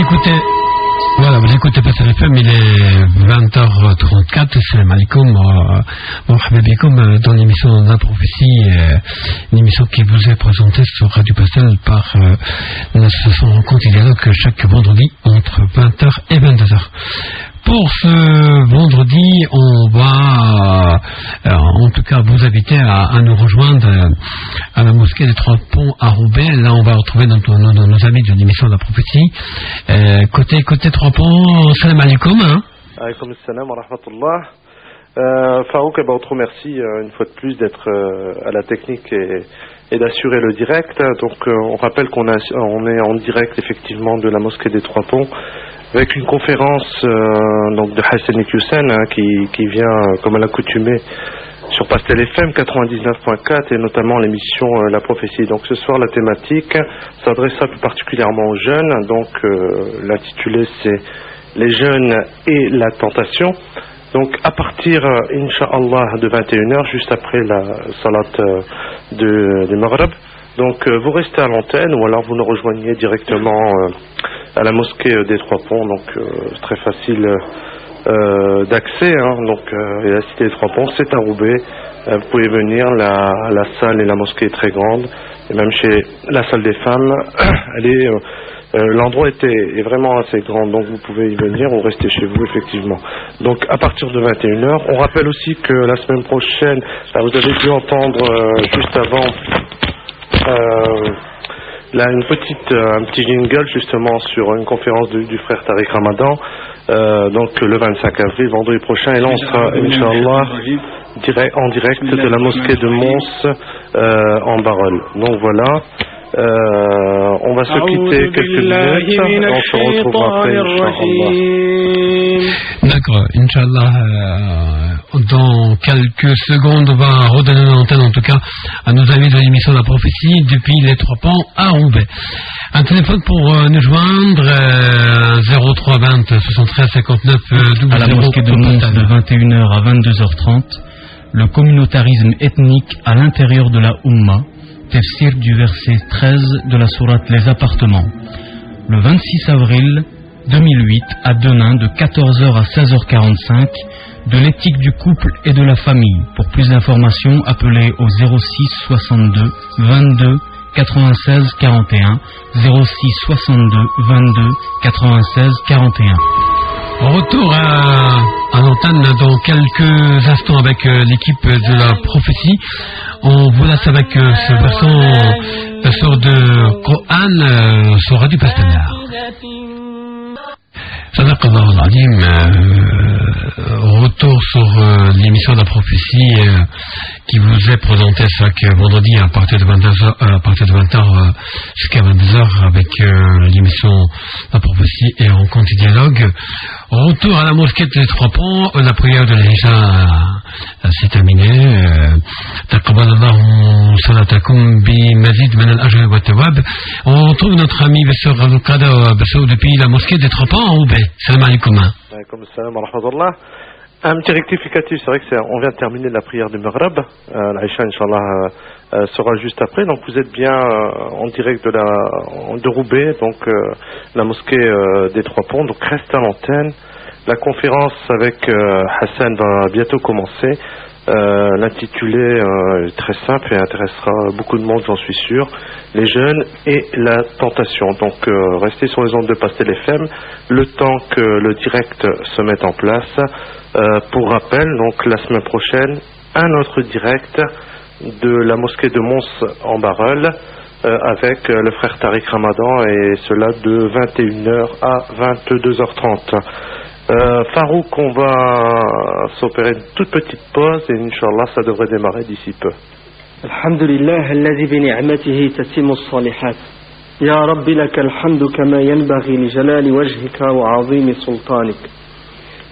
écoutez. Voilà, vous écoutez Pastel FM, il est 20h34, salam alaikum, marhaba bikoum, dans l'émission La Prophétie, une émission qui vous est présentée sur Radio Pastel par l'association Rencontre et Dialogue chaque vendredi entre 20h et 22h. Pour ce vendredi, on va en tout cas vous inviter à nous rejoindre à la mosquée des Trois Ponts à Roubaix. Là, on va retrouver nos amis de l'émission de la prophétie. Côté Trois Ponts, salam alaikum. Alaikum salam wa rahmatullah. Farouk, on te remercie une fois de plus d'être à la technique et d'assurer le direct. Donc, on rappelle qu'on est en direct effectivement de la mosquée des Trois Ponts, avec une conférence donc de Hassan Iqiyoussen qui vient comme à l'accoutumée sur Pastel FM 99.4 et notamment l'émission La Prophétie. Donc ce soir la thématique s'adressera plus particulièrement aux jeunes. Donc l'intitulé c'est les jeunes et la tentation. Donc à partir Inch'Allah de 21h, juste après la salat de Maghrib. Donc vous restez à l'antenne ou alors vous nous rejoignez directement à la mosquée des Trois Ponts. Donc c'est très facile d'accès. Donc et la cité des Trois Ponts, c'est à Roubaix. Vous pouvez venir. La salle et la mosquée est très grande. Et même chez la salle des femmes, l'endroit est vraiment assez grand. Donc vous pouvez y venir ou rester chez vous effectivement. Donc à partir de 21h, on rappelle aussi que la semaine prochaine, vous avez dû entendre juste avant. Là, un petit jingle justement sur une conférence du frère Tariq Ramadan, donc le 25 avril, vendredi prochain, et là on sera, Inch'Allah, en direct de la mosquée de Mons en Barol. Donc voilà, on va se quitter quelques minutes, on se retrouvera après, Inch'Allah. D'accord, Inch'Allah, dans quelques secondes, on va redonner l'antenne en tout cas à nos amis de l'émission de la prophétie depuis les Trois Ponts à Roubaix. Un téléphone pour nous joindre, 0320 73 59 à la mosquée de Mons de 21h à 22h30, le communautarisme ethnique à l'intérieur de la Oumma, tafsir du verset 13 de la sourate Les Appartements. Le 26 avril 2008 à Denain de 14h à 16h45, de l'éthique du couple et de la famille. Pour plus d'informations, appelez au 06 62 22 96 41, 06 62 22 96 41. Retour à l'antenne dans quelques instants avec l'équipe de la prophétie. On vous laisse avec ce verset sort de Coran sur Radio Pastelar. Sadaqallah al-Alim, retour sur l'émission de la prophétie qui vous est présentée chaque vendredi à partir de 20h jusqu'à 22h avec l'émission de la prophétie et Rencontre et Dialogue. Retour à la mosquée des Trois Ponts, la prière de l'Isha s'est terminée. Taqabbalallahu salatakum bi mazid min al-ajr wa tawab. On retrouve notre ami Besseur Al-Qada Besseur depuis la mosquée des Trois Ponts à Roubaix. Salam alaikum. Alaikum salam wa rahmatullah. Un petit rectificatif, c'est vrai qu'on vient de terminer la prière du Maghrib. L'Aïcha, Inch'Allah, sera juste après. Donc vous êtes bien en direct de Roubaix, donc la mosquée des Trois Ponts. Donc reste à l'antenne. La conférence avec Hassan va bientôt commencer. L'intitulé est très simple et intéressera beaucoup de monde, j'en suis sûr. Les jeunes et la tentation. Donc restez sur les ondes de Pastel FM le temps que le direct se mette en place. Pour rappel, donc la semaine prochaine, un autre direct de la mosquée de Mons en Barol avec le frère Tariq Ramadan, et cela de 21h à 22h30. Farouk, on va s'opérer une toute petite pause et Inch'Allah ça devrait démarrer d'ici peu. Alhamdulillah, alladhi bi ni'matihi tatimmu as-salihat. Ya Rabbi laka alhamdu kama yanbaghi li jalali wajhika wa 'azimi sultanik.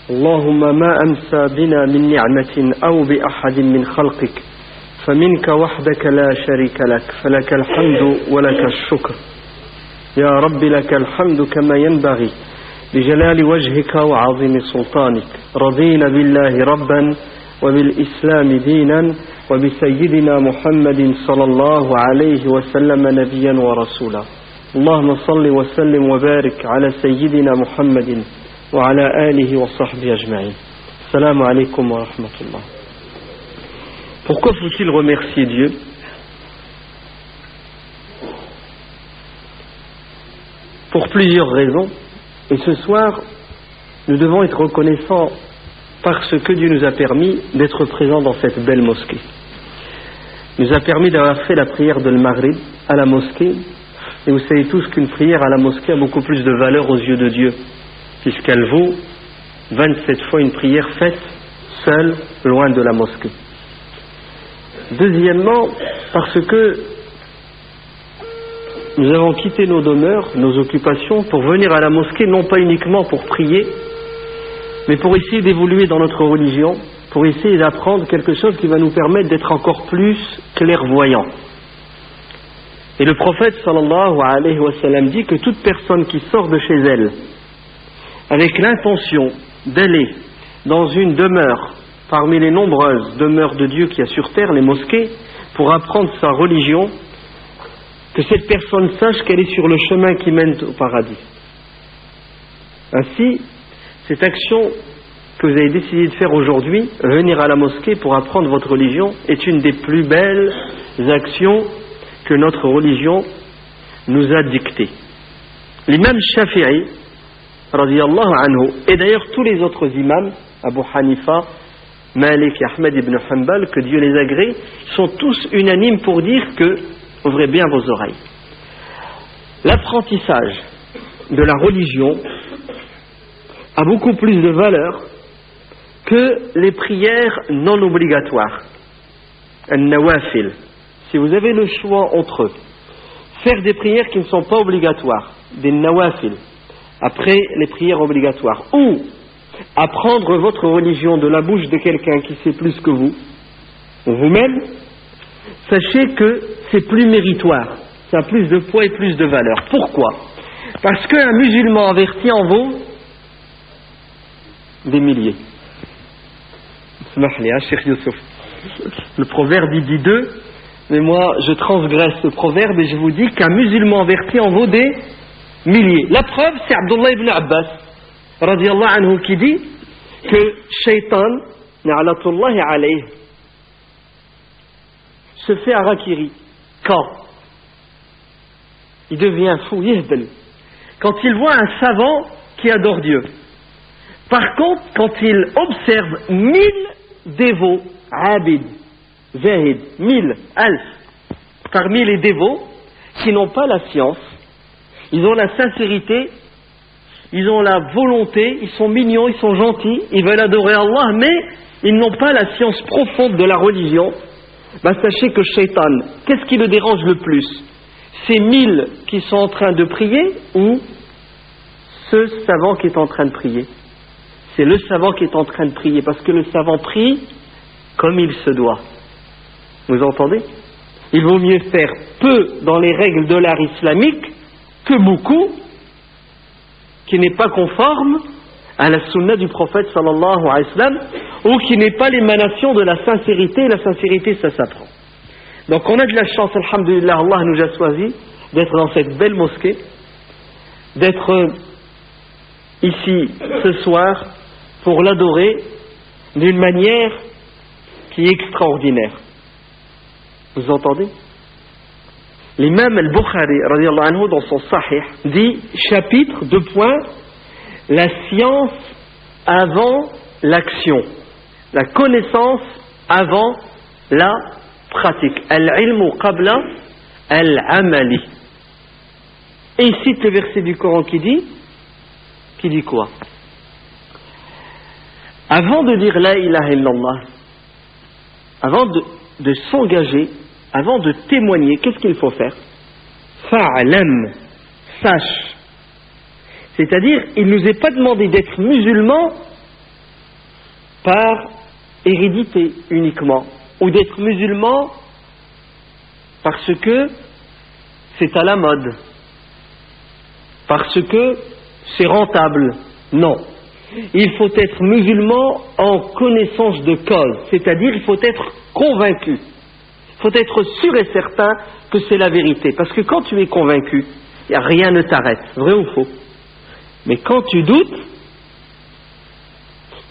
Allahumma ma amsa bina min ni'matin aw bi ahadin min khalqik faminka wahdaka la sharika lak falaka alhamdu wa laka ash-shukr. Ya Rabbi laka alhamdu kama yanbaghi بجلال وجهك وعظيم سلطانك. رضينا بالله ربا وبالإسلام دينا وبسيدنا محمد صلى الله عليه وسلم نبيا ورسولا. اللهم صل وسلم وبارك على سيدنا محمد وعلى آله وصحبه أجمعين. السلام عليكم ورحمة الله. Pourquoi faut-il remercier Dieu? Pour plusieurs raisons. Et ce soir, nous devons être reconnaissants parce que Dieu nous a permis d'être présents dans cette belle mosquée. Il nous a permis d'avoir fait la prière de l'Maghrib à la mosquée. Et vous savez tous qu'une prière à la mosquée a beaucoup plus de valeur aux yeux de Dieu, puisqu'elle vaut 27 fois une prière faite seule, loin de la mosquée. Deuxièmement, parce que nous avons quitté nos demeures, nos occupations, pour venir à la mosquée, non pas uniquement pour prier, mais pour essayer d'évoluer dans notre religion, pour essayer d'apprendre quelque chose qui va nous permettre d'être encore plus clairvoyants. Et le prophète sallallahu alayhi wa sallam dit que toute personne qui sort de chez elle avec l'intention d'aller dans une demeure parmi les nombreuses demeures de Dieu qu'il y a sur terre, les mosquées, pour apprendre sa religion, que cette personne sache qu'elle est sur le chemin qui mène au paradis. Ainsi, cette action que vous avez décidé de faire aujourd'hui, venir à la mosquée pour apprendre votre religion, est une des plus belles actions que notre religion nous a dictées. L'imam Shafi'i, radiyallahu anhu, et d'ailleurs tous les autres imams, Abu Hanifa, Malik et Ahmed ibn Hanbal, que Dieu les agrée, sont tous unanimes pour dire que, ouvrez bien vos oreilles, l'apprentissage de la religion a beaucoup plus de valeur que les prières non obligatoires, al-nawafil. Si vous avez le choix entre faire des prières qui ne sont pas obligatoires, des nawafil, après les prières obligatoires, ou apprendre votre religion de la bouche de quelqu'un qui sait plus que vous, vous-même, sachez que c'est plus méritoire, ça a plus de poids et plus de valeur. Pourquoi? Parce qu'un musulman averti en vaut des milliers. Le proverbe dit 2, mais moi je transgresse ce proverbe et je vous dis qu'un musulman averti en vaut des milliers. La preuve, c'est Abdullah ibn Abbas radiyallahu anhu qui dit que Shaitan, na'alatullahi alayhi, se fait harakiri quand il devient fou, yihbel, quand il voit un savant qui adore Dieu. Par contre, quand il observe 1000 dévots, abid, zahid, 1000, alf, parmi les dévots qui n'ont pas la science, ils ont la sincérité, ils ont la volonté, ils sont mignons, ils sont gentils, ils veulent adorer Allah, mais ils n'ont pas la science profonde de la religion. Sachez que Shaitan, qu'est-ce qui le dérange le plus? Ces 1000 qui sont en train de prier ou ce savant qui est en train de prier? C'est le savant qui est en train de prier, parce que le savant prie comme il se doit. Vous entendez? Il vaut mieux faire peu dans les règles de l'art islamique que beaucoup qui n'est pas conforme à la sunna du prophète sallallahu alayhi wa sallam, ou qui n'est pas l'émanation de la sincérité. La sincérité, ça s'apprend. Donc on a de la chance, alhamdulillah, Allah nous a choisi d'être dans cette belle mosquée, d'être ici ce soir pour l'adorer d'une manière qui est extraordinaire. Vous entendez? L'imam al-Bukhari, radiyallahu anhu, dans son Sahih, dit, chapitre, 2 points, la science avant l'action, la connaissance avant la pratique. Al-ilmu qabla al-amali. Et il cite le verset du Coran qui dit quoi? Avant de dire la ilaha illallah, avant de s'engager, avant de témoigner, qu'est-ce qu'il faut faire? Fa'alam, sache. C'est-à-dire, il ne nous est pas demandé d'être musulman par hérédité uniquement, ou d'être musulman parce que c'est à la mode, parce que c'est rentable. Non. Il faut être musulman en connaissance de cause, c'est-à-dire il faut être convaincu. Il faut être sûr et certain que c'est la vérité. Parce que quand tu es convaincu, rien ne t'arrête, vrai ou faux? Mais quand tu doutes,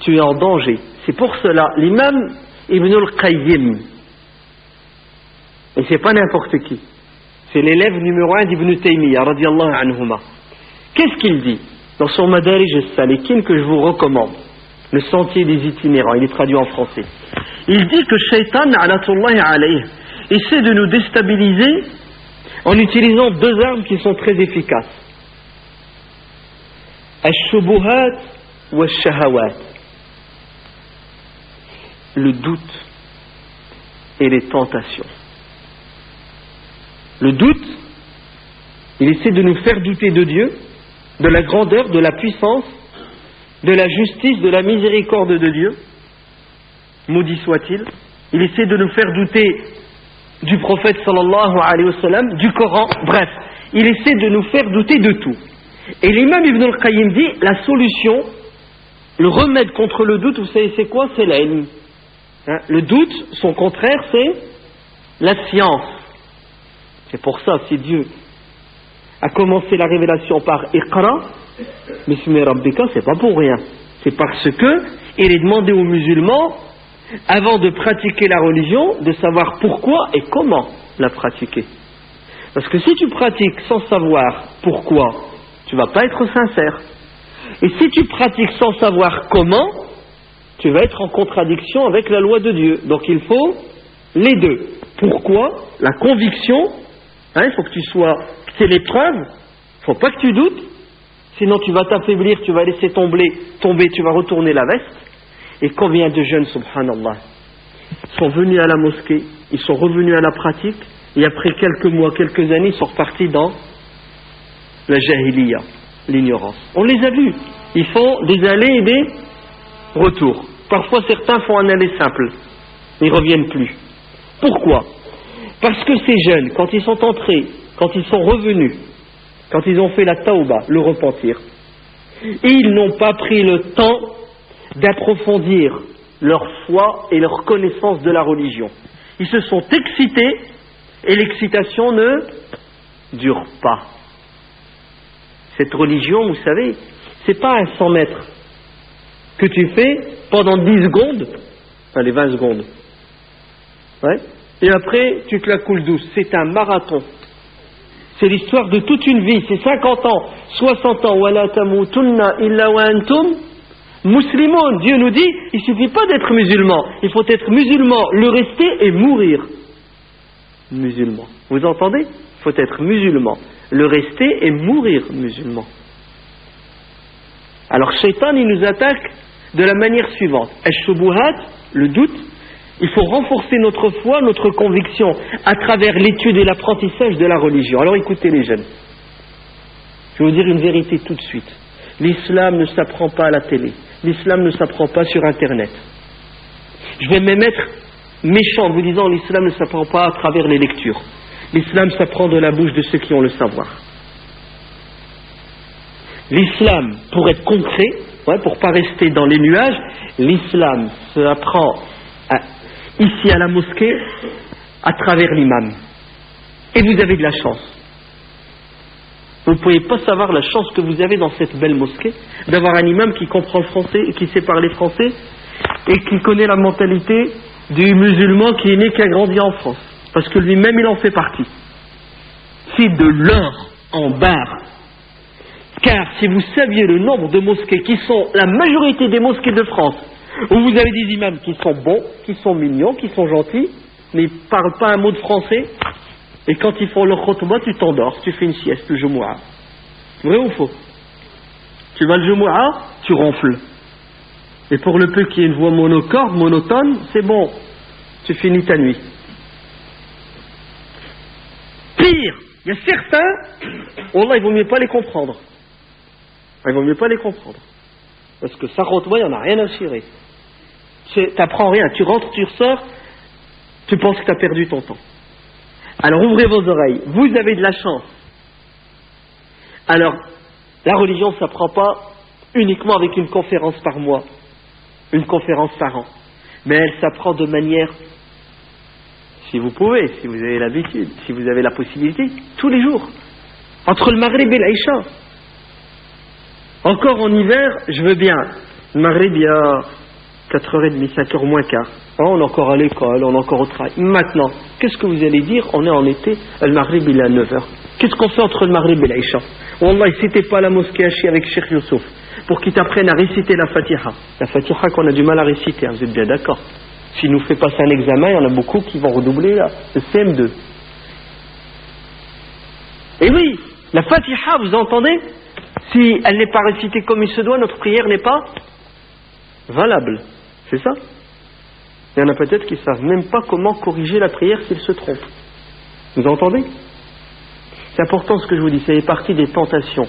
tu es en danger. C'est pour cela, l'imam Ibn al-Qayyim, et c'est pas n'importe qui, c'est l'élève numéro 1 d'Ibn Taymiyyah, radiyallahu anhuma. Qu'est-ce qu'il dit dans son Madarij al-Salikin que je vous recommande, le sentier des itinérants, il est traduit en français. Il dit que Shaitan, na'latullahi alayhi, essaie de nous déstabiliser en utilisant deux armes qui sont très efficaces. Ash-shubuhat wa ash-shahawat. Le doute et les tentations. Le doute, il essaie de nous faire douter de Dieu, de la grandeur, de la puissance, de la justice, de la miséricorde de Dieu, maudit soit-il. Il essaie de nous faire douter du prophète sallallahu alayhi wa sallam, du Coran, bref, il essaie de nous faire douter de tout. Et l'imam Ibn al-Qayyim dit, la solution, le remède contre le doute, vous savez c'est quoi? C'est l'ilm. Le doute, son contraire, c'est la science. C'est pour ça, si Dieu a commencé la révélation par Iqra, Bismi Rabbika, c'est pas pour rien. C'est parce que il est demandé aux musulmans, avant de pratiquer la religion, de savoir pourquoi et comment la pratiquer. Parce que si tu pratiques sans savoir pourquoi, tu vas pas être sincère. Et si tu pratiques sans savoir comment, tu vas être en contradiction avec la loi de Dieu. Donc il faut les deux. Pourquoi? La conviction, il faut que tu sois, c'est l'épreuve, il faut pas que tu doutes, sinon tu vas t'affaiblir, tu vas laisser tomber, tu vas retourner la veste. Et combien de jeunes, subhanallah, sont venus à la mosquée, ils sont revenus à la pratique, et après quelques mois, quelques années, ils sont repartis dans la jahiliya, l'ignorance. On les a vus, ils font des allées et des retours. Parfois certains font un aller simple, ils ne reviennent plus. Pourquoi? Parce que ces jeunes, quand ils sont entrés, quand ils sont revenus, quand ils ont fait la tauba, le repentir, ils n'ont pas pris le temps d'approfondir leur foi et leur connaissance de la religion. Ils se sont excités et l'excitation ne dure pas. Cette religion, vous savez, c'est pas un 100 mètres que tu fais pendant 10 secondes, allez 20 secondes, ouais, et après tu te la coules douce. C'est un marathon. C'est l'histoire de toute une vie, c'est 50 ans, 60 ans. Wala tamutunna illa wa antum muslimoun. Dieu nous dit, il suffit pas d'être musulman, il faut être musulman, le rester et mourir musulman. Vous entendez? Il faut être musulman, le rester et mourir musulman. Alors Shaitan, il nous attaque de la manière suivante. Ash-shubuhat, le doute. Il faut renforcer notre foi, notre conviction à travers l'étude et l'apprentissage de la religion. Alors écoutez les jeunes, je vais vous dire une vérité tout de suite. L'islam ne s'apprend pas à la télé, l'islam ne s'apprend pas sur internet. Je vais même être méchant en vous disant l'islam ne s'apprend pas à travers les lectures. L'islam s'apprend de la bouche de ceux qui ont le savoir. L'islam, pour être concret, pour ne pas rester dans les nuages, l'islam s'apprend ici à la mosquée à travers l'imam. Et vous avez de la chance. Vous ne pouvez pas savoir la chance que vous avez dans cette belle mosquée d'avoir un imam qui comprend le français et qui sait parler français et qui connaît la mentalité du musulman qui est né, qui a grandi en France. Parce que lui-même il en fait partie. C'est de l'or en barre. Car si vous saviez le nombre de mosquées qui sont la majorité des mosquées de France, où vous avez des imams qui sont bons, qui sont mignons, qui sont gentils, mais ils ne parlent pas un mot de français, et quand ils font leur khutbah, tu t'endors, tu fais une sieste, le Jumu'ah. Vrai ou faux? Tu vas le Jumu'ah, tu ronfles. Et pour le peu qui ait une voix monotone, c'est bon, tu finis ta nuit. Pire, il y a certains, wallah, il vaut mieux pas les comprendre. Il vaut mieux pas les comprendre. Parce que ça khutbah, il n'y en a rien à cirer. Tu n'apprends rien, tu rentres, tu ressors, tu penses que tu as perdu ton temps. Alors ouvrez vos oreilles, vous avez de la chance. Alors, la religion ne s'apprend pas uniquement avec une conférence par mois, une conférence par an, mais elle s'apprend de manière, si vous pouvez, si vous avez l'habitude, si vous avez la possibilité, tous les jours. Entre le Maghrib et l'Aïcha. Encore en hiver, je veux bien. Le Maghrib, il y a 4h30, 5h moins quart. On est encore à l'école, on est encore au travail. Maintenant, qu'est-ce que vous allez dire? On est en été, le Maghrib il est à 9h. Qu'est-ce qu'on fait entre le Maghrib et l'Aïcha? Wallah, si t'es pas à la mosquée à chier avec Cheikh Youssouf, pour qu'il t'apprenne à réciter la Fatiha. La Fatiha qu'on a du mal à réciter, hein, vous êtes bien d'accord? S'il nous fait passer un examen, il y en a beaucoup qui vont redoubler là, le CM2. Et oui, la Fatiha, vous entendez? Si elle n'est pas récitée comme il se doit, notre prière n'est pas valable. C'est ça? Il y en a peut-être qui ne savent même pas comment corriger la prière s'ils se trompent. Vous entendez? C'est important ce que je vous dis, ça fait partie des tentations.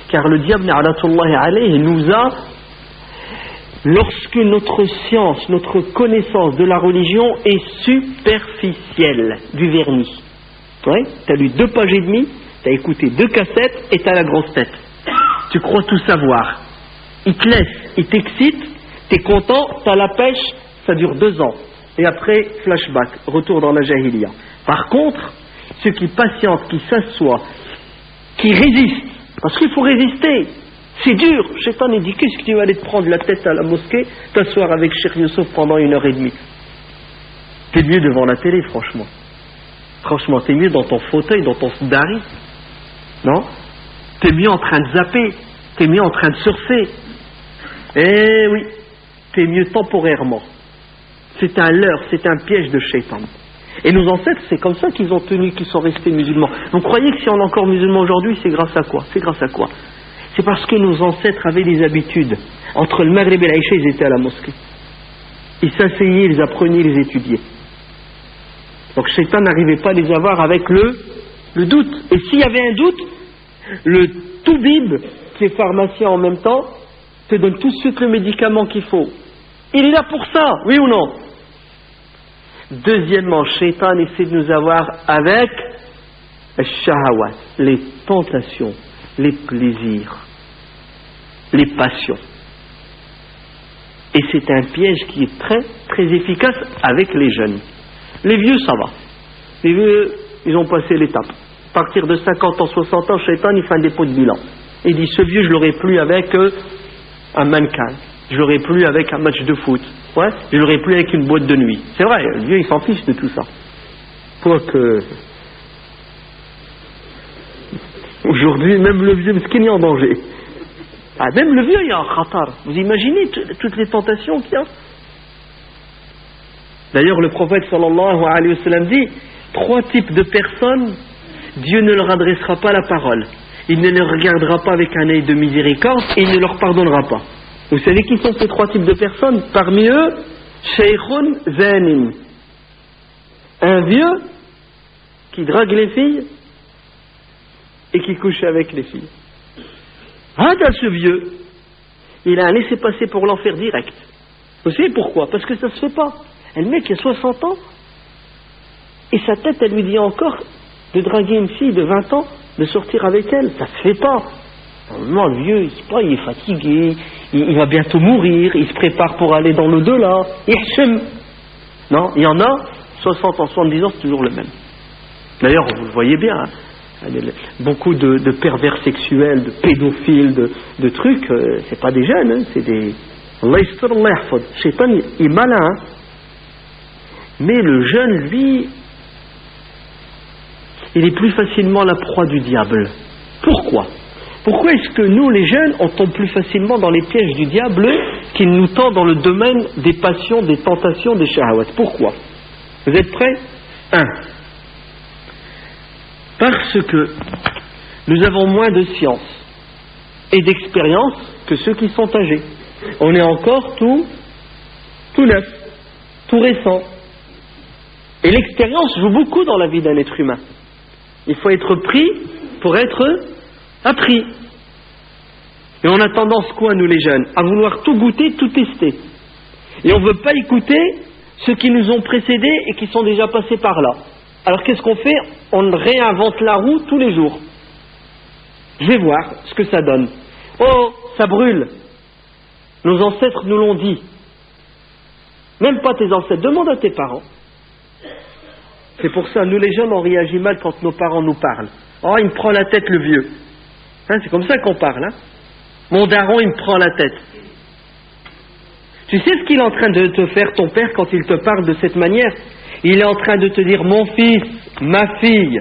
Car le diable, na'alatullahi alayhi, nous a, lorsque notre science, notre connaissance de la religion est superficielle, du vernis. Ouais, tu as lu 2 pages et demie, tu as écouté 2 cassettes et tu as la grosse tête. Tu crois tout savoir. Il te laisse, il t'excite, tu es content, tu as la pêche, ça dure 2 ans. Et après, flashback, retour dans la jahiliya. Par contre, ceux qui patientent, qui s'assoient, qui résistent, parce qu'il faut résister, c'est dur. Shaitan il dit, qu'est-ce que tu vas aller te prendre la tête à la mosquée, t'asseoir avec Cheikh Youssouf pendant 1h30? T'es mieux devant la télé, franchement. Franchement, t'es mieux dans ton fauteuil, dans ton dari. Non? T'es mieux en train de zapper, t'es mieux en train de surfer. Eh oui, t'es mieux temporairement. C'est un leurre, c'est un piège de Shaitan. Et nos ancêtres, c'est comme ça qu'ils ont tenu, qu'ils sont restés musulmans. Vous croyez que si on est encore musulmans aujourd'hui, c'est grâce à quoi? C'est grâce à quoi? C'est parce que nos ancêtres avaient des habitudes. Entre le Maghrib et l'Aïcha, ils étaient à la mosquée. Ils s'asseyaient, ils apprenaient, ils étudiaient. Donc Shaitan n'arrivait pas à les avoir avec le doute. Et s'il y avait un doute, le toubib, qui est pharmacien en même temps, te donne tout de suite le médicament qu'il faut. Il est là pour ça, oui ou non? Deuxièmement, Shaitan essaie de nous avoir avec shahawat, les tentations, les plaisirs, les passions. Et c'est un piège qui est très, très efficace avec les jeunes. Les vieux, ça va. Les vieux, ils ont passé l'étape. À partir de 50 ans, 60 ans, Shaitan, il fait un dépôt de bilan. Il dit, ce vieux, je l'aurai plus avec un mannequin. Je l'aurai plus avec un match de foot. Ouais, je l'aurai plus avec une boîte de nuit. C'est vrai, le vieux, il s'en fiche de tout ça. Quoique, aujourd'hui, même le vieux, ce qu'il y a en danger. Ah, même le vieux, il y a un khatar. Vous imaginez toutes les tentations qu'il y a? D'ailleurs, le prophète sallallahu alayhi wa sallam dit, 3 types de personnes, Dieu ne leur adressera pas la parole. Il ne les regardera pas avec un œil de miséricorde et il ne leur pardonnera pas. Vous savez qui sont ces 3 types de personnes? Parmi eux, Shaykhun Zanin. Un vieux qui drague les filles et qui couche avec les filles. Regarde ce vieux, il a un laissez-passer pour l'enfer direct. Vous savez pourquoi? Parce que ça ne se fait pas. Et le mec il a 60 ans et sa tête elle lui dit encore de draguer une fille de 20 ans, de sortir avec elle. Ça ne se fait pas. Normalement le vieux il est fatigué, il va bientôt mourir, il se prépare pour aller dans l'au-delà. Non, il y en a 60 ans, 70 ans, c'est toujours le même. D'ailleurs vous le voyez bien, hein, beaucoup de pervers sexuels, de pédophiles, de trucs, c'est pas des jeunes, hein, c'est des... Allah yastir, Allah yahfad. Shaitan il est malin, hein. Mais le jeune, lui, il est plus facilement la proie du diable. Pourquoi? Pourquoi est-ce que nous, les jeunes, on tombe plus facilement dans les pièges du diable qu'il nous tend dans le domaine des passions, des tentations, des shahawats? Pourquoi? Vous êtes prêts? 1. Parce que nous avons moins de science et d'expérience que ceux qui sont âgés. On est encore tout neuf, tout récent. Et l'expérience joue beaucoup dans la vie d'un être humain. Il faut être pris pour être appris. Et on a tendance quoi, nous les jeunes? À vouloir tout goûter, tout tester. Et on ne veut pas écouter ceux qui nous ont précédés et qui sont déjà passés par là. Alors qu'est-ce qu'on fait? On réinvente la roue tous les jours. Je vais voir ce que ça donne. Oh, ça brûle. Nos ancêtres nous l'ont dit. Même pas tes ancêtres, demande à tes parents. C'est pour ça, nous les jeunes, on réagit mal quand nos parents nous parlent. Oh, il me prend la tête le vieux. Hein, c'est comme ça qu'on parle. Hein. Mon daron, il me prend la tête. Tu sais ce qu'il est en train de te faire, ton père, quand il te parle de cette manière? Il est en train de te dire, mon fils, ma fille,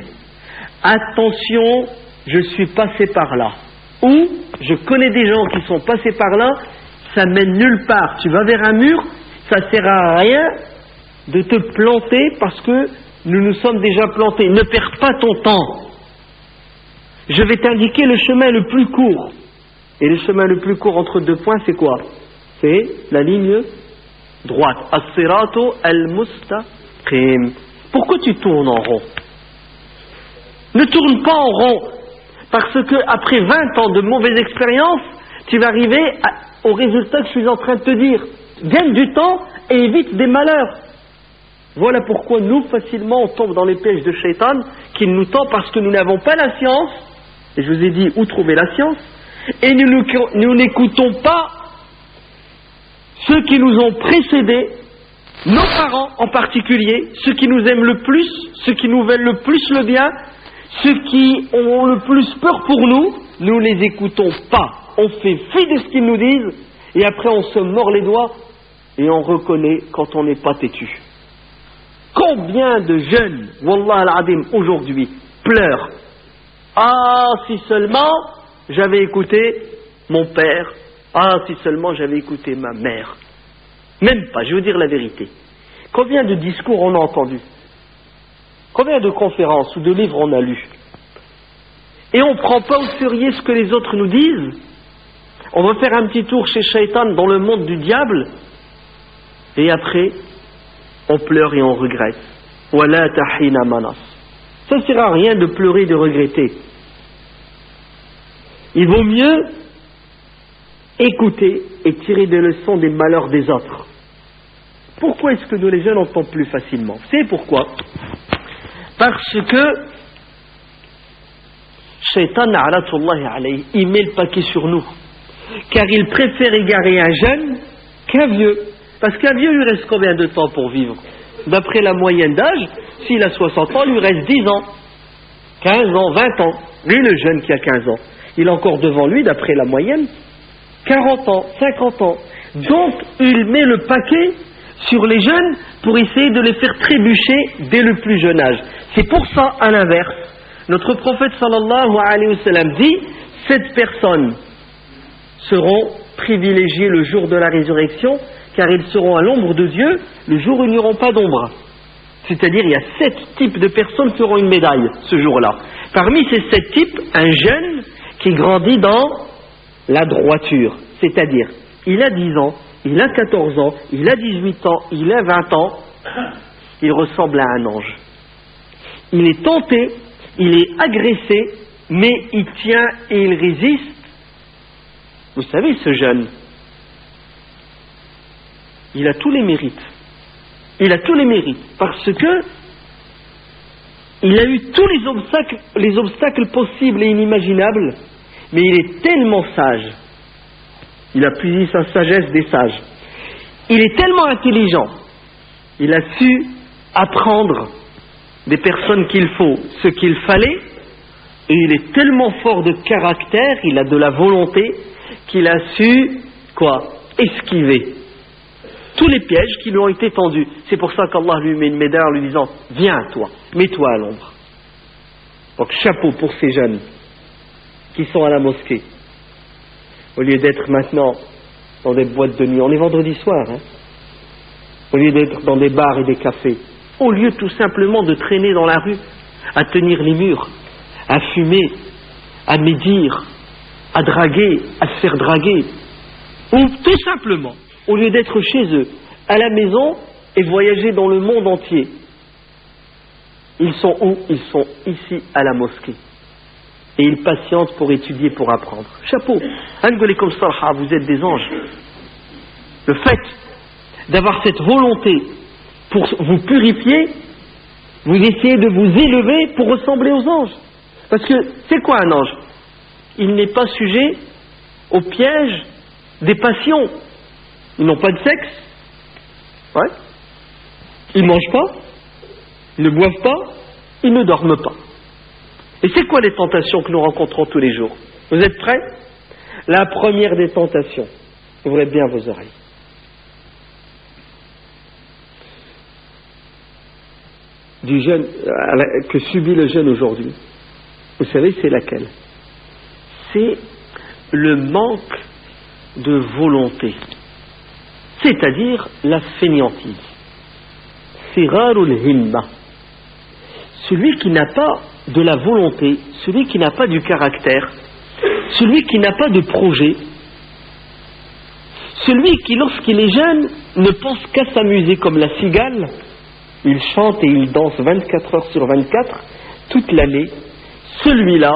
attention, je suis passé par là. Ou, je connais des gens qui sont passés par là, ça mène nulle part. Tu vas vers un mur, ça ne sert à rien de te planter parce que nous nous sommes déjà plantés. Ne perds pas ton temps. Je vais t'indiquer le chemin le plus court. Et le chemin le plus court entre deux points, c'est quoi? C'est la ligne droite. As-siratu al-mustaqim. Pourquoi tu tournes en rond? Ne tourne pas en rond. Parce que après 20 ans de mauvaise expérience, tu vas arriver au résultat que je suis en train de te dire. Gagne du temps et évite des malheurs. Voilà pourquoi nous, facilement, on tombe dans les pièges de Shaitan qui nous tend parce que nous n'avons pas la science. Et je vous ai dit où trouver la science. Et nous n'écoutons pas ceux qui nous ont précédés, nos parents en particulier, ceux qui nous aiment le plus, ceux qui nous veulent le plus le bien, ceux qui ont le plus peur pour nous, nous les écoutons pas. On fait fi de ce qu'ils nous disent et après on se mord les doigts et on reconnaît quand on n'est pas têtu. Combien de jeunes, Wallah al-Adim, aujourd'hui, pleurent? Ah, si seulement j'avais écouté mon père, ah, si seulement j'avais écouté ma mère. Même pas, je veux dire la vérité. Combien de discours on a entendu? Combien de conférences ou de livres on a lu? Et on ne prend pas au sérieux ce que les autres nous disent. On va faire un petit tour chez Shaitan dans le monde du diable et après on pleure et on regrette. Wala tahina manas. Ça ne sert à rien de pleurer et de regretter. Il vaut mieux écouter et tirer des leçons des malheurs des autres. Pourquoi est-ce que nous les jeunes on tombe plus facilement? Vous savez pourquoi? Parce que Shaitan, il met le paquet sur nous. Car il préfère égarer un jeune qu'un vieux. Parce qu'un vieux, lui reste combien de temps pour vivre? D'après la moyenne d'âge, s'il a 60 ans, il lui reste 10 ans, 15 ans, 20 ans. Lui, le jeune qui a 15 ans, il a encore devant lui, d'après la moyenne, 40 ans, 50 ans. Donc, il met le paquet sur les jeunes pour essayer de les faire trébucher dès le plus jeune âge. C'est pour ça, à l'inverse, notre prophète sallallahu alayhi wa sallam dit, 7 personnes seront privilégiées le jour de la résurrection, car ils seront à l'ombre de Dieu le jour où ils n'auront pas d'ombre. C'est-à-dire, il y a 7 types de personnes qui auront une médaille ce jour-là. Parmi ces 7 types, un jeune qui grandit dans la droiture. C'est-à-dire, il a 10 ans, il a 14 ans, il a 18 ans, il a 20 ans, il ressemble à un ange. Il est tenté, il est agressé, mais il tient et il résiste. Vous savez, ce jeune, il a tous les mérites. Il a tous les mérites parce que il a eu tous les obstacles possibles et inimaginables, mais il est tellement sage. Il a puisé sa sagesse des sages. Il est tellement intelligent. Il a su apprendre des personnes qu'il faut ce qu'il fallait, et il est tellement fort de caractère, il a de la volonté, qu'il a su esquiver tous les pièges qui lui ont été tendus. C'est pour ça qu'Allah lui met une médaille en lui disant, viens toi, mets-toi à l'ombre. Donc chapeau pour ces jeunes qui sont à la mosquée, au lieu d'être maintenant dans des boîtes de nuit. On est vendredi soir, hein, au lieu d'être dans des bars et des cafés, au lieu tout simplement de traîner dans la rue, à tenir les murs, à fumer, à médire, à draguer, à se faire draguer, ou tout simplement, au lieu d'être chez eux, à la maison et voyager dans le monde entier. Ils sont où? Ils sont ici à la mosquée. Et ils patientent pour étudier, pour apprendre. Chapeau. Vous êtes des anges. Le fait d'avoir cette volonté pour vous purifier, vous essayez de vous élever pour ressembler aux anges. Parce que c'est quoi un ange? Il n'est pas sujet au piège des passions. Ils n'ont pas de sexe. Ouais. Ils ne mangent pas. Ils ne boivent pas, ils ne dorment pas. Et c'est quoi les tentations que nous rencontrons tous les jours? Vous êtes prêts? La première des tentations, ouvrez bien vos oreilles. Du jeûne que subit le jeûne aujourd'hui, vous savez c'est laquelle? C'est le manque de volonté, c'est-à-dire la fainéantise. Sirarul himma. Celui qui n'a pas de la volonté, celui qui n'a pas du caractère, celui qui n'a pas de projet, celui qui lorsqu'il est jeune ne pense qu'à s'amuser comme la cigale, il chante et il danse 24 heures sur 24 toute l'année, celui-là,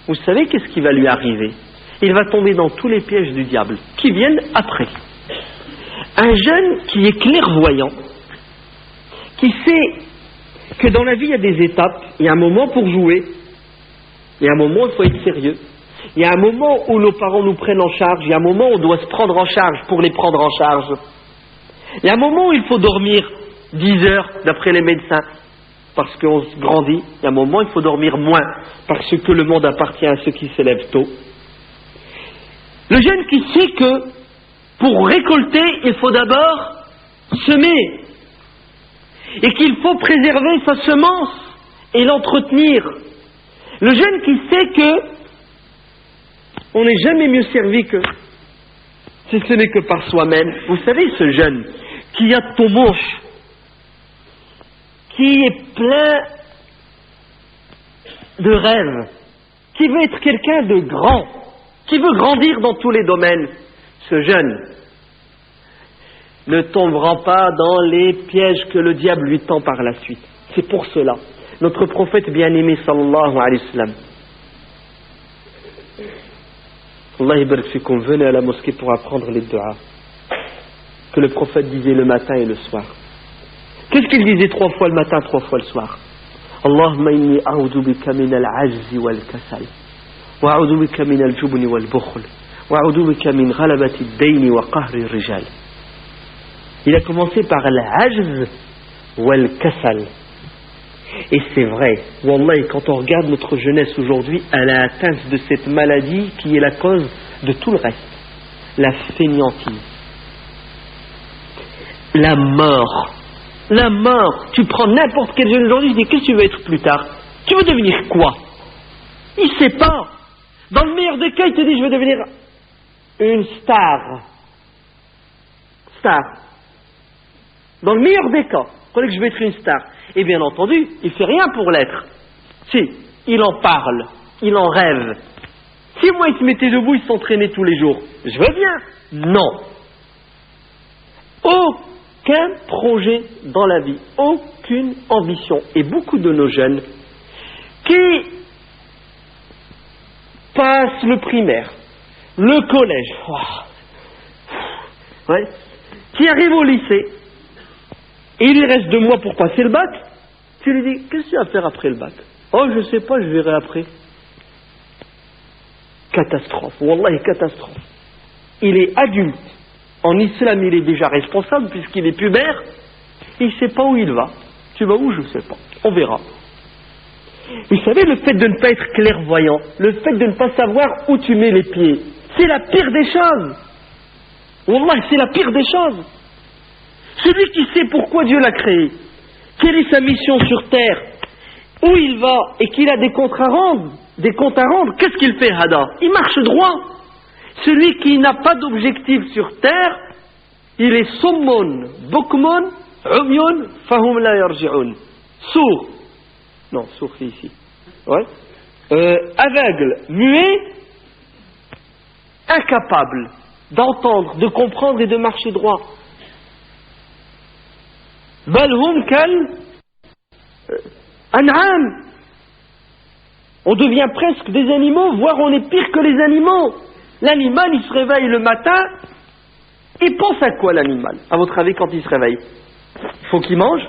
vous savez qu'est-ce qui va lui arriver? Il va tomber dans tous les pièges du diable qui viennent après. Un jeune qui est clairvoyant, qui sait que dans la vie il y a des étapes, il y a un moment pour jouer, il y a un moment où il faut être sérieux, il y a un moment où nos parents nous prennent en charge, il y a un moment où on doit se prendre en charge pour les prendre en charge, il y a un moment où il faut dormir 10 heures d'après les médecins parce qu'on se grandit, il y a un moment où il faut dormir moins parce que le monde appartient à ceux qui se lèvent tôt. Le jeune qui sait que pour récolter il faut d'abord semer et qu'il faut préserver sa semence et l'entretenir. Le jeune qui sait que on n'est jamais mieux servi que si ce n'est que par soi-même. Vous savez, ce jeune qui a tomouche, qui est plein de rêves, qui veut être quelqu'un de grand, qui veut grandir dans tous les domaines, ce jeune ne tombera pas dans les pièges que le diable lui tend par la suite. C'est pour cela, notre prophète bien-aimé sallallahu alayhi wa sallam, Allah ibarak fikum, venez à la mosquée pour apprendre les du'as que le prophète disait le matin et le soir. Qu'est-ce qu'il disait 3 fois le matin, 3 fois le soir? Allahumma inni a'udhu bika min al-'ajzi wal-kasal wa a'udhu bika min al-jubni wal-bukhl wa a'udhu bika min ghalabati ad-dayn wa qahri ar-rijal. Il a commencé par al-'ajz wal-kasal. Et c'est vrai, wallahi, quand on regarde notre jeunesse aujourd'hui, elle est atteinte de cette maladie qui est la cause de tout le reste. La fainéantise. La mort. La mort. Tu prends n'importe quel jeune aujourd'hui, je dis, qu'est-ce que tu veux être plus tard? Tu veux devenir quoi? Il ne sait pas. Dans le meilleur des cas, il te dit, je veux devenir une star. Star. Dans le meilleur des cas, croyez que je vais être une star. Et bien entendu, il ne fait rien pour l'être. Si, il en parle, il en rêve. Si moi il se mettait debout, il s'entraînait tous les jours, je veux bien. Non. Aucun projet dans la vie, aucune ambition. Et beaucoup de nos jeunes qui passent le primaire, le collège, qui arrivent au lycée, et il lui reste 2 mois pour passer le bac, tu lui dis, qu'est-ce que tu vas faire après le bac? Oh, je sais pas, je verrai après. Catastrophe, wallahi, catastrophe. Il est adulte. En islam, il est déjà responsable puisqu'il est pubère. Il ne sait pas où il va. Tu vas où? Je ne sais pas. On verra. Vous savez, le fait de ne pas être clairvoyant, le fait de ne pas savoir où tu mets les pieds, c'est la pire des choses. Wallah, c'est la pire des choses. Celui qui sait pourquoi Dieu l'a créé, quelle est sa mission sur terre, où il va et qu'il a des comptes à rendre, qu'est-ce qu'il fait, Hada? Il marche droit. Celui qui n'a pas d'objectif sur terre, il est summun, bukmun, umyun, fahum la yarji'un. Sourd. Non, sourd c'est ici. Ouais. Aveugle, muet, incapable d'entendre, de comprendre et de marcher droit. Balhum kal an'am. On devient presque des animaux, voire on est pire que les animaux. L'animal, il se réveille le matin, il pense à quoi l'animal? À votre avis, quand il se réveille? Il faut qu'il mange,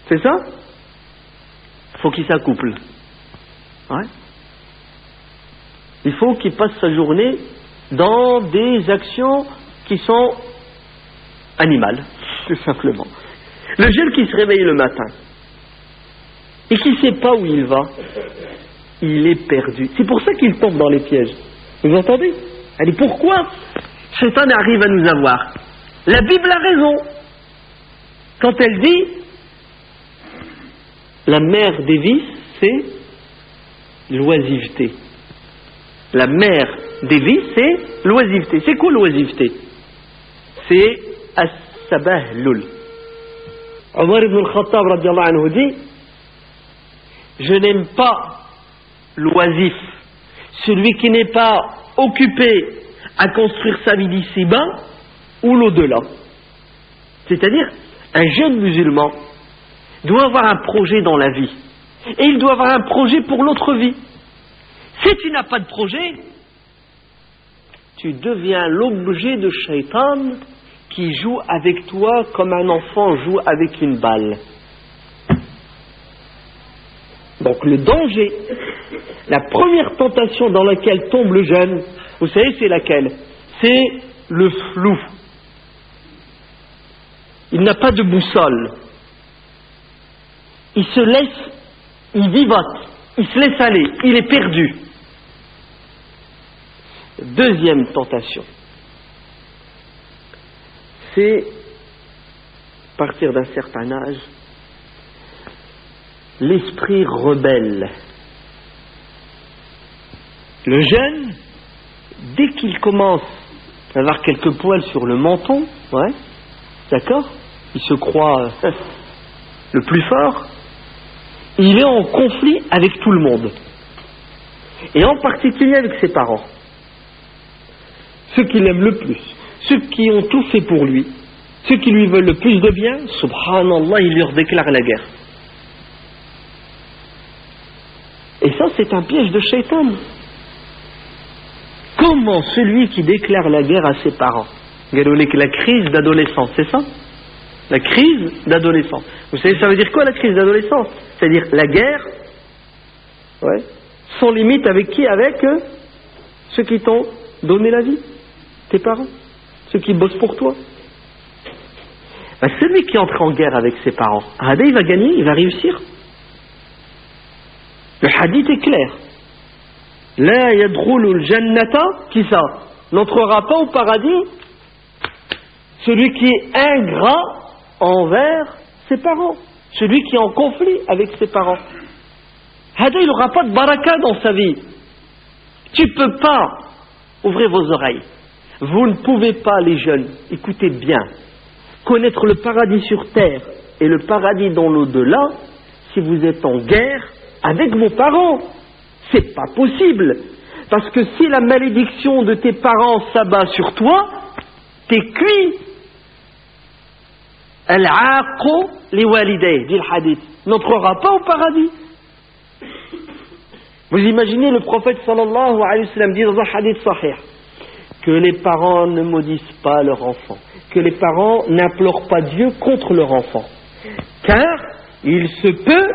c'est ça? Il faut qu'il s'accouple. Ouais. Il faut qu'il passe sa journée dans des actions qui sont animales, tout simplement. Le jeune qui se réveille le matin, et qui ne sait pas où il va, il est perdu. C'est pour ça qu'il tombe dans les pièges. Vous entendez? Allez, pourquoi Shaitan arrive à nous avoir? La Bible a raison quand elle dit la mère des vices, c'est l'oisiveté. La mère des vices, c'est l'oisiveté. C'est quoi l'oisiveté? C'est as-sabahlul. Omar ibn al-Khattab radiallahu anhu dit: je n'aime pas l'oisif, celui qui n'est pas occupé à construire sa vie d'ici-bas ou l'au-delà. C'est-à-dire, un jeune musulman doit avoir un projet dans la vie. Et il doit avoir un projet pour l'autre vie. Si tu n'as pas de projet, tu deviens l'objet de Shaitan qui joue avec toi comme un enfant joue avec une balle. Donc le danger, la première tentation dans laquelle tombe le jeune, vous savez c'est laquelle? C'est le flou. Il n'a pas de boussole. Il se laisse, il vivote, il se laisse aller, il est perdu. Deuxième tentation, c'est, à partir d'un certain âge, l'esprit rebelle. Le jeune, dès qu'il commence à avoir quelques poils sur le menton, ouais, d'accord, il se croit le plus fort, il est en conflit avec tout le monde. Et en particulier avec ses parents. Ceux qui l'aiment le plus, ceux qui ont tout fait pour lui, ceux qui lui veulent le plus de bien, subhanallah, il leur déclare la guerre. Et ça, c'est un piège de Shaitan. Comment celui qui déclare la guerre à ses parents? La crise d'adolescence, c'est ça? La crise d'adolescence. Vous savez, ça veut dire quoi la crise d'adolescence? C'est-à-dire la guerre, ouais, sans limite avec qui? Avec ceux qui t'ont donné la vie, tes parents, ceux qui bossent pour toi. Ben, celui qui entre en guerre avec ses parents, il va gagner, il va réussir. Le hadith est clair. La yadkhulul jannata, qui ça? N'entrera pas au paradis celui qui est ingrat envers ses parents, celui qui est en conflit avec ses parents. Il n'aura pas de baraka dans sa vie. Tu ne peux pas, ouvrez vos oreilles, vous ne pouvez pas, les jeunes, écoutez bien, connaître le paradis sur terre et le paradis dans l'au-delà si vous êtes en guerre avec vos parents. C'est pas possible. Parce que si la malédiction de tes parents s'abat sur toi, t'es cuit. Al-aqu li walidayh, dit le hadith, n'entrera pas au paradis. Vous imaginez le prophète sallallahu alayhi wa sallam dit dans un hadith sahih que les parents ne maudissent pas leur enfant, que les parents n'implorent pas Dieu contre leur enfant, car il se peut,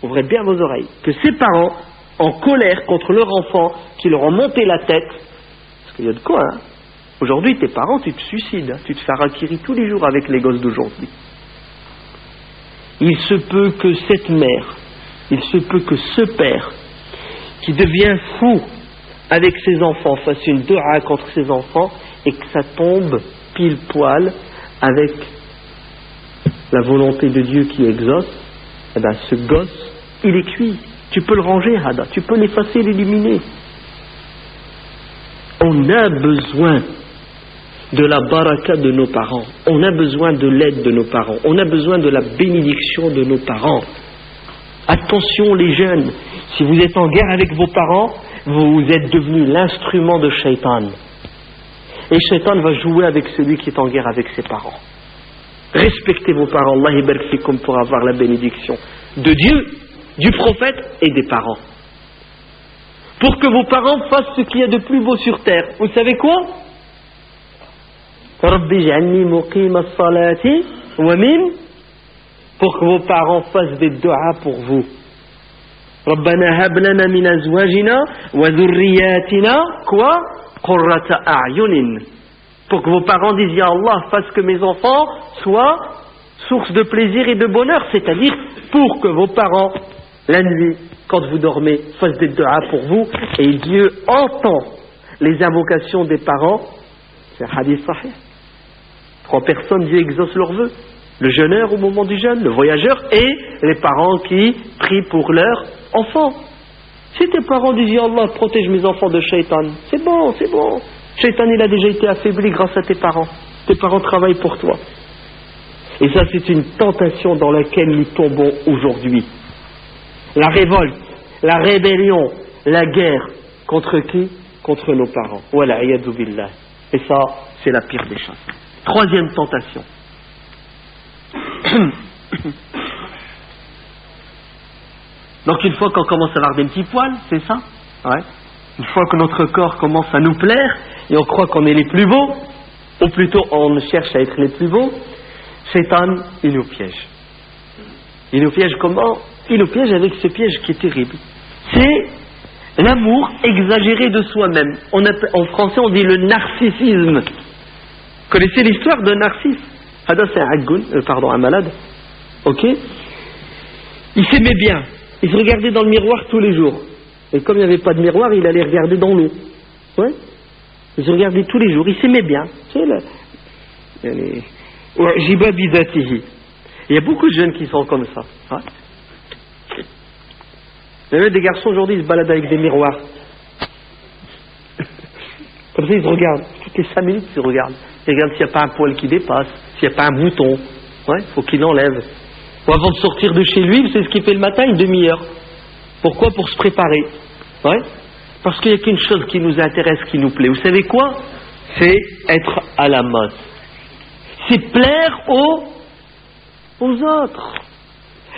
ouvrez bien vos oreilles, que ces parents, en colère contre leur enfant, qui leur ont monté la tête, parce qu'il y a de quoi, hein. Aujourd'hui, tes parents, tu te suicides, hein. Tu te fais harakiri tous les jours avec les gosses d'aujourd'hui. Il se peut que cette mère, il se peut que ce père, qui devient fou avec ses enfants, fasse une dua contre ses enfants, et que ça tombe pile poil avec la volonté de Dieu qui exauce, eh ben ce gosse, il est cuit. Tu peux le ranger, Hada, tu peux l'effacer, l'éliminer. On a besoin de la baraka de nos parents, on a besoin de l'aide de nos parents, on a besoin de la bénédiction de nos parents. Attention les jeunes, si vous êtes en guerre avec vos parents, vous êtes devenus l'instrument de Shaitan. Et Shaitan va jouer avec celui qui est en guerre avec ses parents. Respectez vos parents, Allah barik fikum, pour avoir la bénédiction de Dieu, du prophète et des parents. Pour que vos parents fassent ce qu'il y a de plus beau sur terre. Vous savez quoi? Rabbi j'anni muqima as-salati wa min, pour que vos parents fassent des du'as pour vous. Rabbana hab lana min azwajina wa dhurriyyatina quoi? Qurrata a'yunin. Pour que vos parents disent ya Allah, fasse que mes enfants soient source de plaisir et de bonheur, c'est-à-dire pour que vos parents la nuit, quand vous dormez, fasse des du'a pour vous, et Dieu entend les invocations des parents. C'est un hadith sahih. 3 personnes, Dieu exauce leurs vœux. Le jeûneur au moment du jeûne, le voyageur et les parents qui prient pour leurs enfants. Si tes parents disent Allah protège mes enfants de shaitan, c'est bon, c'est bon. Shaitan il a déjà été affaibli grâce à tes parents. Tes parents travaillent pour toi. Et ça c'est une tentation dans laquelle nous tombons aujourd'hui. La révolte, la rébellion, la guerre. Contre qui? Contre nos parents. Wala iyadu billah. Et ça c'est la pire des choses. 3e tentation. Donc une fois qu'on commence à avoir des petits poils, c'est ça? Ouais. Une fois que notre corps commence à nous plaire et on croit qu'on est les plus beaux, ou plutôt on cherche à être les plus beaux, Shaitan, il nous piège. Il nous piège comment? Il nous piège avec ce piège qui est terrible. C'est l'amour exagéré de soi-même. En français on dit le narcissisme. Vous connaissez l'histoire de Narcisse? Hada c'est un malade. Ok? Il s'aimait bien. Il se regardait dans le miroir tous les jours. Et comme il n'y avait pas de miroir, il allait regarder dans l'eau. Ouais? Il se regardait tous les jours. Il s'aimait bien. Tu sais, il y a beaucoup de jeunes qui sont comme ça. Hein? Il y a des garçons aujourd'hui, ils se baladent avec des miroirs. Comme ça, ils se regardent. Toutes les 5 minutes, ils se regardent. Ils regardent s'il n'y a pas un poil qui dépasse, s'il n'y a pas un bouton. Ouais, faut qu'il l'enlève. Ou avant de sortir de chez lui, c'est ce qu'il fait le matin, une demi-heure. Pourquoi? Pour se préparer. Ouais? Parce qu'il n'y a qu'une chose qui nous intéresse, qui nous plaît. Vous savez quoi? C'est être à la mode. C'est plaire aux autres.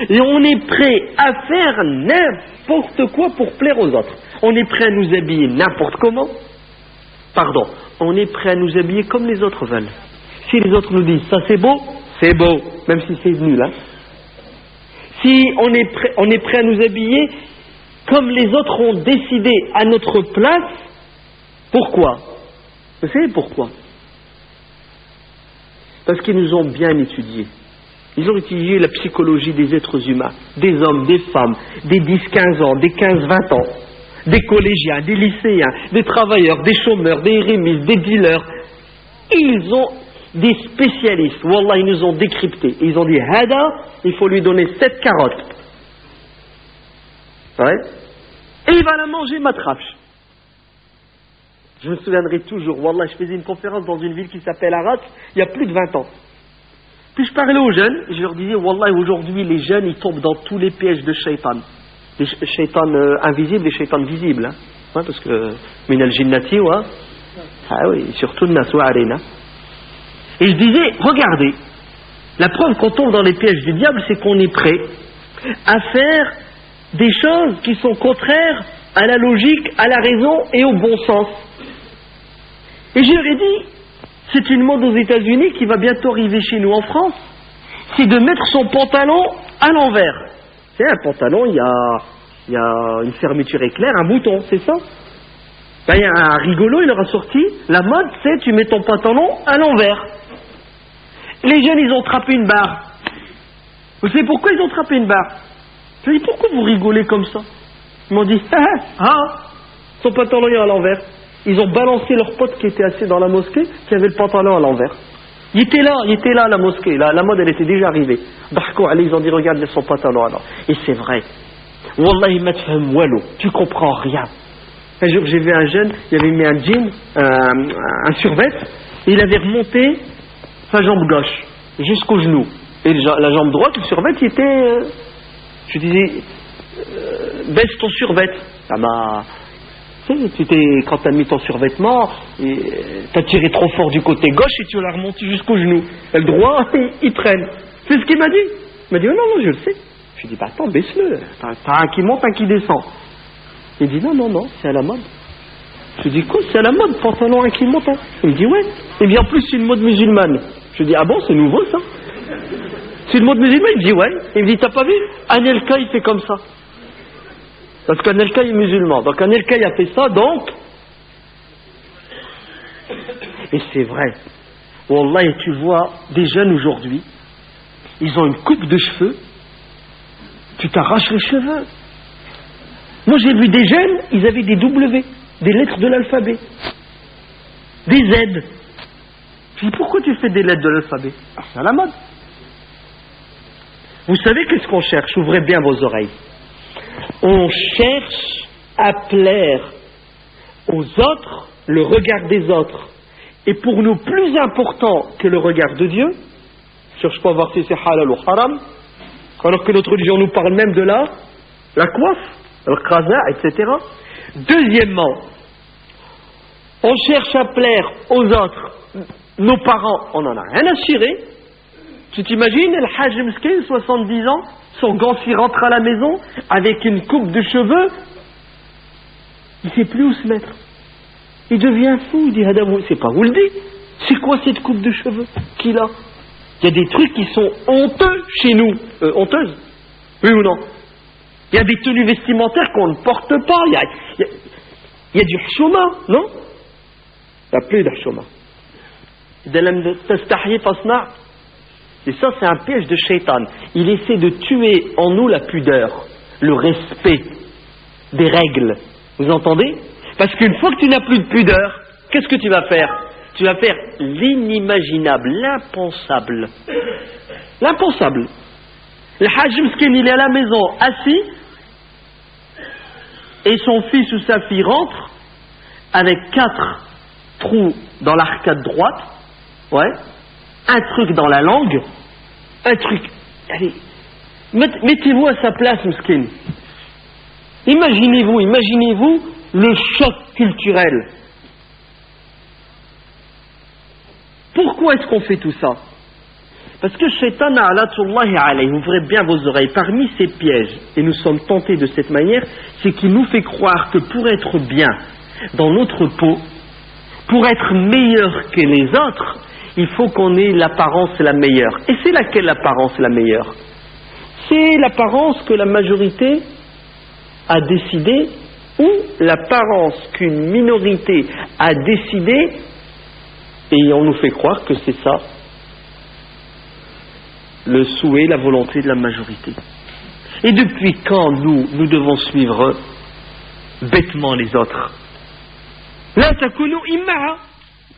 Et on est prêt à faire n'importe quoi pour plaire aux autres. On est prêt à nous habiller n'importe comment. Pardon. On est prêt à nous habiller comme les autres veulent. Si les autres nous disent ça c'est beau, même si c'est nul. Hein. Si on est prêt à nous habiller comme les autres ont décidé à notre place, pourquoi? Vous savez pourquoi? Parce qu'ils nous ont bien étudiés. Ils ont étudié la psychologie des êtres humains, des hommes, des femmes, des 10-15 ans, des 15-20 ans, des collégiens, des lycéens, des travailleurs, des chômeurs, des érémistes, des dealers. Ils ont des spécialistes, wallah, ils nous ont décrypté. Ils ont dit, Hada, il faut lui donner 7 carottes. Ouais. Et il va la manger matrache. Je me souviendrai toujours, wallah, je faisais une conférence dans une ville qui s'appelle Arras, il y a plus de 20 ans. Puis je parlais aux jeunes, et je leur disais, wallah, aujourd'hui, les jeunes, ils tombent dans tous les pièges de shaitan. Les shaitans invisibles et les shaitans visibles. Hein. Ouais, parce que, min al-jinnati, ouais. Ah oui, surtout le naswa arena. Et je disais, regardez, la preuve qu'on tombe dans les pièges du diable, c'est qu'on est prêt à faire des choses qui sont contraires à la logique, à la raison et au bon sens. Et je leur ai dit, c'est une mode aux États-Unis qui va bientôt arriver chez nous en France, c'est de mettre son pantalon à l'envers. C'est un pantalon, il y a une fermeture éclair, un bouton, c'est ça. Ben, il y a un rigolo, il leur a sorti, la mode c'est tu mets ton pantalon à l'envers. Les jeunes, ils ont attrapé une barre. Vous savez pourquoi ils ont attrapé une barre? Je dis, pourquoi vous rigolez comme ça? Ils m'ont dit, son pantalon est à l'envers. Ils ont balancé leur pote qui était assis dans la mosquée, qui avait le pantalon à l'envers. Il était là à la mosquée, la mode elle était déjà arrivée. Allez, ils ont dit, regarde, il a son pantalon à l'envers. Et c'est vrai. Wallahi matfaham wallo, tu comprends rien. Un jour, j'ai vu un jeune, il avait mis un jean, un survêt, et il avait remonté sa jambe gauche jusqu'au genou. Et la jambe droite, le survêt, il était... je disais, baisse ton survêt. Ça m'a... quand tu as mis ton survêtement, tu as tiré trop fort du côté gauche et tu l'as remonté jusqu'au genou. Et le droit, il traîne. C'est ce qu'il m'a dit. Il m'a dit, oh non, je le sais. Je lui ai dit, attends, baisse-le. T'as un qui monte, un qui descend. Il dit, non, c'est à la mode. Je lui dis, quoi, c'est à la mode, pantalon, un qui monte. Hein. Il me dit, ouais. Et bien en plus, c'est une mode musulmane. Je lui dis, ah bon, c'est nouveau ça? C'est une mode musulmane? Il me dit, ouais. Il me dit, t'as pas vu? Anelka, il fait comme ça. Parce qu'Anelka est musulman. Donc Anelka il a fait ça, donc... Et c'est vrai. Wallah, et tu vois, des jeunes aujourd'hui, ils ont une coupe de cheveux, tu t'arraches les cheveux. Moi j'ai vu des jeunes, ils avaient des W, des lettres de l'alphabet, des Z. Je dis pourquoi tu fais des lettres de l'alphabet? Ah, c'est à la mode. Vous savez qu'est-ce qu'on cherche? Ouvrez bien vos oreilles. On cherche à plaire aux autres, le regard des autres. Et pour nous, plus important que le regard de Dieu, je ne cherche pas à voir si c'est halal ou haram, alors que notre religion nous parle même de la coiffe, le qaza, etc. Deuxièmement, on cherche à plaire aux autres. Nos parents, on n'en a rien à cirer. Tu t'imagines, le Hajj Mskin, 70 ans, son gant s'y rentre à la maison, avec une coupe de cheveux, il ne sait plus où se mettre. Il devient fou, il dit Hadamou, c'est pas où le dit. C'est quoi cette coupe de cheveux qu'il a? Il y a des trucs qui sont honteux chez nous. Honteuses? Oui ou non? Il y a des tenues vestimentaires qu'on ne porte pas. Il y a du hchouma, non? Il n'y a plus d'hchouma. Et ça, c'est un piège de shaitan. Il essaie de tuer en nous la pudeur, le respect des règles. Vous entendez? Parce qu'une fois que tu n'as plus de pudeur, qu'est-ce que tu vas faire? Tu vas faire l'inimaginable, l'impensable. L'impensable. Le Hajj Mskin, il est à la maison, assis, et son fils ou sa fille rentre avec 4 trous dans l'arcade droite, ouais, un truc dans la langue, un truc. Allez, mettez-vous à sa place, Mskin. Imaginez-vous le choc culturel. Pourquoi est-ce qu'on fait tout ça? Parce que Shaitan, ouvrez bien vos oreilles, parmi ces pièges, et nous sommes tentés de cette manière, c'est qu'il nous fait croire que pour être bien dans notre peau, pour être meilleur que les autres, il faut qu'on ait l'apparence la meilleure. Et c'est laquelle l'apparence la meilleure? C'est l'apparence que la majorité a décidé, ou l'apparence qu'une minorité a décidé, et on nous fait croire que c'est ça le souhait, la volonté de la majorité. Et depuis quand nous devons suivre bêtement les autres? La takunu imma'a.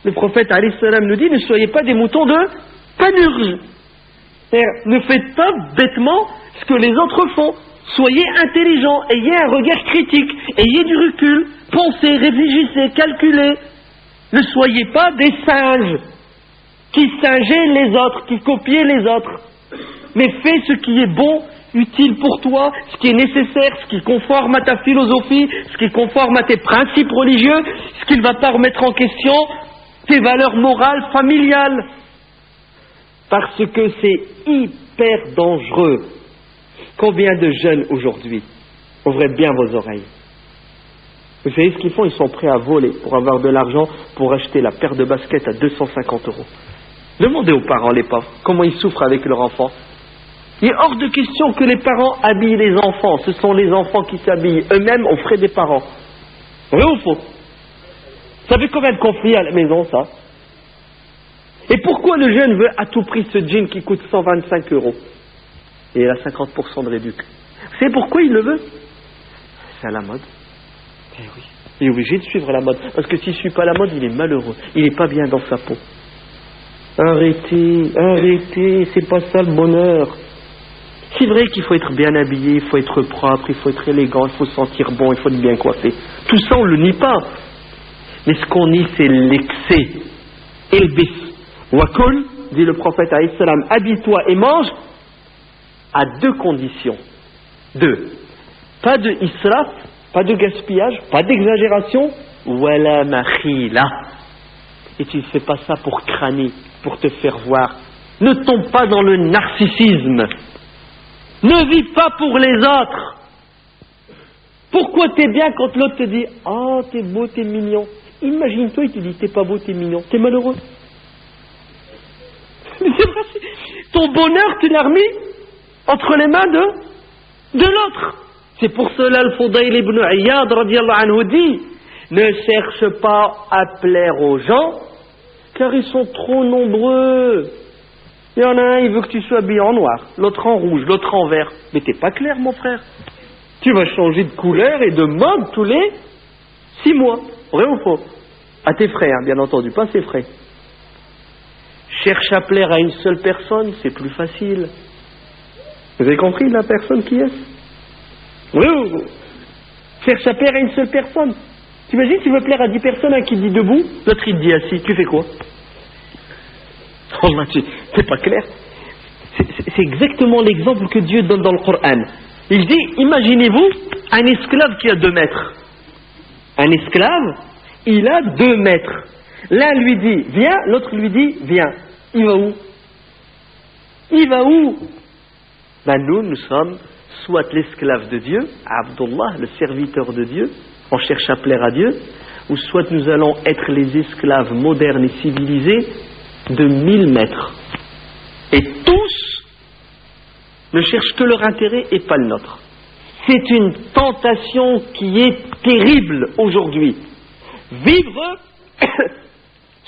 Le prophète alayhi salam nous dit, ne soyez pas des moutons de panurge. Ne faites pas bêtement ce que les autres font. Soyez intelligents, ayez un regard critique, ayez du recul, pensez, réfléchissez, calculez. Ne soyez pas des singes qui singeaient les autres, qui copiaient les autres. Mais fais ce qui est bon, utile pour toi, ce qui est nécessaire, ce qui est conforme à ta philosophie, ce qui est conforme à tes principes religieux, ce qui ne va pas remettre en question tes valeurs morales, familiales. Parce que c'est hyper dangereux. Combien de jeunes aujourd'hui, ouvrez bien vos oreilles. Vous savez ce qu'ils font? Ils sont prêts à voler pour avoir de l'argent pour acheter la paire de baskets à 250 €. Demandez aux parents, les pauvres, comment ils souffrent avec leur enfant. Il est hors de question que les parents habillent les enfants. Ce sont les enfants qui s'habillent eux-mêmes aux frais des parents. Vrai ou faux? Ça fait combien de conflits à la maison, ça? Et pourquoi le jeune veut à tout prix ce jean qui coûte 125 €? Et il a 50% de réduc. Vous savez pourquoi il le veut? C'est à la mode. Eh oui. Il est obligé de suivre la mode. Parce que s'il ne suit pas la mode, il est malheureux. Il n'est pas bien dans sa peau. Arrêtez, c'est pas ça le bonheur. C'est vrai qu'il faut être bien habillé, il faut être propre, il faut être élégant, il faut se sentir bon, il faut être bien coiffé. Tout ça, on ne le nie pas. Mais ce qu'on nie, c'est l'excès. Elbis wakul, dit le prophète alayhi salam, habille-toi et mange à 2 conditions. 2. Pas de israf, pas de gaspillage, pas d'exagération, wala makhila. Et tu ne fais pas ça pour crâner, pour te faire voir. Ne tombe pas dans le narcissisme. Ne vis pas pour les autres. Pourquoi t'es bien quand l'autre te dit « Ah, t'es beau, t'es mignon ». Imagine-toi, il te dit « T'es pas beau, t'es mignon ». T'es malheureux. Ton bonheur, tu l'as remis entre les mains de l'autre. C'est pour cela le Fudayl ibn Iyad radiyallahu anhu dit « Ne cherche pas à plaire aux gens, car ils sont trop nombreux. Il y en a un, il veut que tu sois habillé en noir, l'autre en rouge, l'autre en vert. Mais t'es pas clair, mon frère. Tu vas changer de couleur et de mode tous les 6 mois. Vrai ou faux? À tes frais, hein, bien entendu, pas à ses frais. Cherche à plaire à une seule personne, c'est plus facile. Vous avez compris la personne qui est? Oui, oui. Cherche à plaire à une seule personne. T'imagines, tu veux plaire à 10 personnes, un qui dit debout, l'autre il dit assis, tu fais quoi? Oh là, c'est pas clair. C'est exactement l'exemple que Dieu donne dans le Coran. Il dit, imaginez-vous un esclave qui a 2 mètres. Un esclave, il a 2 mètres. L'un lui dit, viens, l'autre lui dit, viens. Il va où? Il va où? Ben nous sommes soit l'esclave de Dieu, Abdullah, le serviteur de Dieu, on cherche à plaire à Dieu, ou soit nous allons être les esclaves modernes et civilisés de 1000 mètres. Et tous ne cherchent que leur intérêt et pas le nôtre. C'est une tentation qui est terrible aujourd'hui. Vivre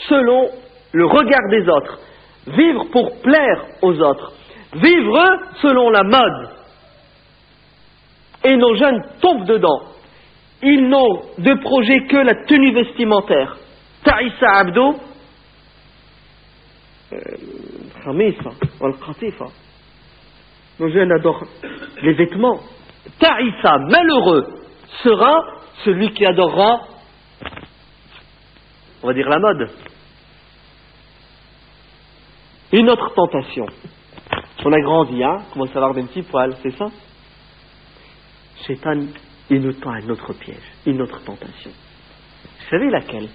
selon le regard des autres, vivre pour plaire aux autres, vivre selon la mode. Et nos jeunes tombent dedans. Ils n'ont de projet que la tenue vestimentaire. Ta'issa Abdo, Khamisa, Al-Qatifa. Nos jeunes adorent les vêtements. Ta'issa, malheureux, sera celui qui adorera, on va dire, la mode. Une autre tentation. On a grandi, hein, on commence à avoir des petits poils, c'est ça? Shaitan, il nous tend un autre piège, une autre tentation. Vous savez laquelle?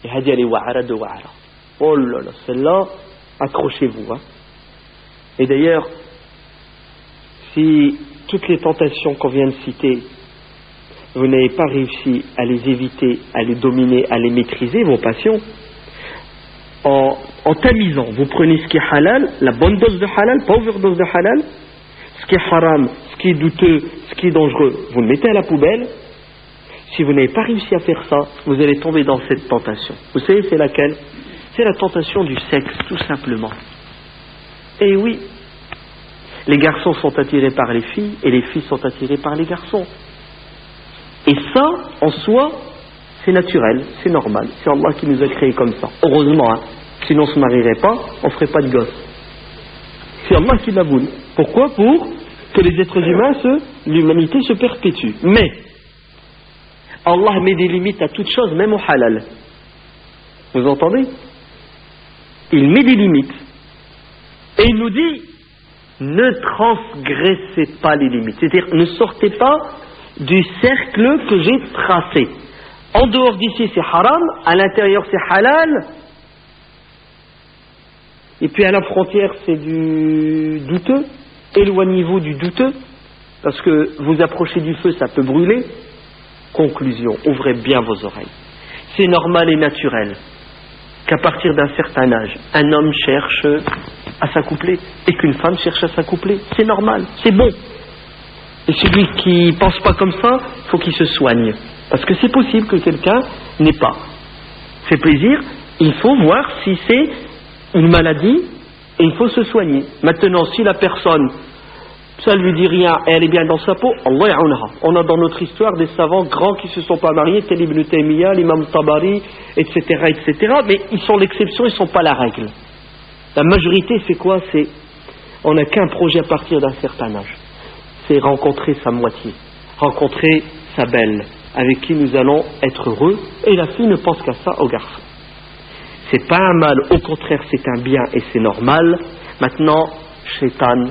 Il a dit allez wa'ara de wa'ara. Oh là là, celle-là, accrochez-vous. Hein. Et d'ailleurs, si toutes les tentations qu'on vient de citer, vous n'avez pas réussi à les éviter, à les dominer, à les maîtriser, vos passions, en tamisant, vous prenez ce qui est halal, la bonne dose de halal, pas overdose de halal, ce qui est haram, ce qui est douteux, ce qui est dangereux, vous le mettez à la poubelle. Si vous n'avez pas réussi à faire ça, vous allez tomber dans cette tentation. Vous savez c'est laquelle? C'est la tentation du sexe, tout simplement. Et oui, les garçons sont attirés par les filles et les filles sont attirées par les garçons. Et ça, en soi, c'est naturel, c'est normal. C'est Allah qui nous a créés comme ça. Heureusement, hein. Sinon on ne se marierait pas, on ne ferait pas de gosses. C'est Allah qui l'a voulu. Pourquoi? Pour que les êtres humains, l'humanité se perpétue. Mais Allah met des limites à toute chose, même au halal. Vous entendez? Il met des limites. Et il nous dit, ne transgressez pas les limites. C'est-à-dire, ne sortez pas du cercle que j'ai tracé. En dehors d'ici, c'est haram. À l'intérieur, c'est halal. Et puis à la frontière, c'est du douteux. Éloignez-vous du douteux. Parce que vous approchez du feu, ça peut brûler. Conclusion, ouvrez bien vos oreilles. C'est normal et naturel qu'à partir d'un certain âge, un homme cherche à s'accoupler et qu'une femme cherche à s'accoupler. C'est normal, c'est bon. Et celui qui ne pense pas comme ça, il faut qu'il se soigne. Parce que c'est possible que quelqu'un n'ait pas. Fait plaisir, il faut voir si c'est une maladie et il faut se soigner. Maintenant, si la personne, ça ne lui dit rien et elle est bien dans sa peau, Allah ya'unha. On a dans notre histoire des savants grands qui ne se sont pas mariés, tel Ibn Taymiyyah, l'imam Tabari, etc., etc. Mais ils sont l'exception, ils ne sont pas la règle. La majorité, c'est quoi? C'est, on n'a qu'un projet à partir d'un certain âge. C'est rencontrer sa moitié, rencontrer sa belle, avec qui nous allons être heureux. Et la fille ne pense qu'à ça au garçon. C'est pas un mal, au contraire, c'est un bien et c'est normal. Maintenant, Shaitan,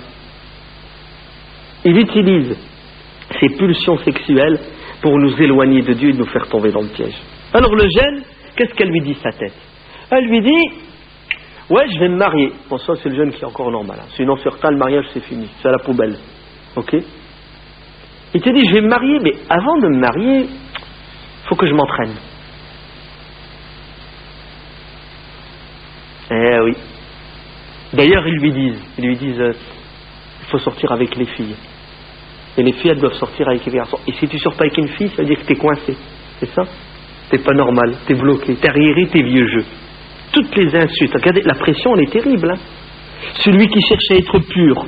il utilise ces pulsions sexuelles pour nous éloigner de Dieu et nous faire tomber dans le piège. Alors le jeune, qu'est-ce qu'elle lui dit sa tête? Elle lui dit, ouais, je vais me marier. Bon, ça c'est le jeune qui est encore normal. Hein. Sinon sur ça, le mariage c'est fini, c'est à la poubelle. Ok? Il te dit, je vais me marier, mais avant de me marier, il faut que je m'entraîne. Eh oui. D'ailleurs, ils lui disent, il faut sortir avec les filles. Et les filles, elles doivent sortir avec les garçons. Et si tu sors pas avec une fille, ça veut dire que t'es coincé. C'est ça? T'es pas normal, t'es bloqué, t'es arriéré, t'es vieux jeu. Toutes les insultes. Regardez, la pression, elle est terrible. Hein. Celui qui cherche à être pur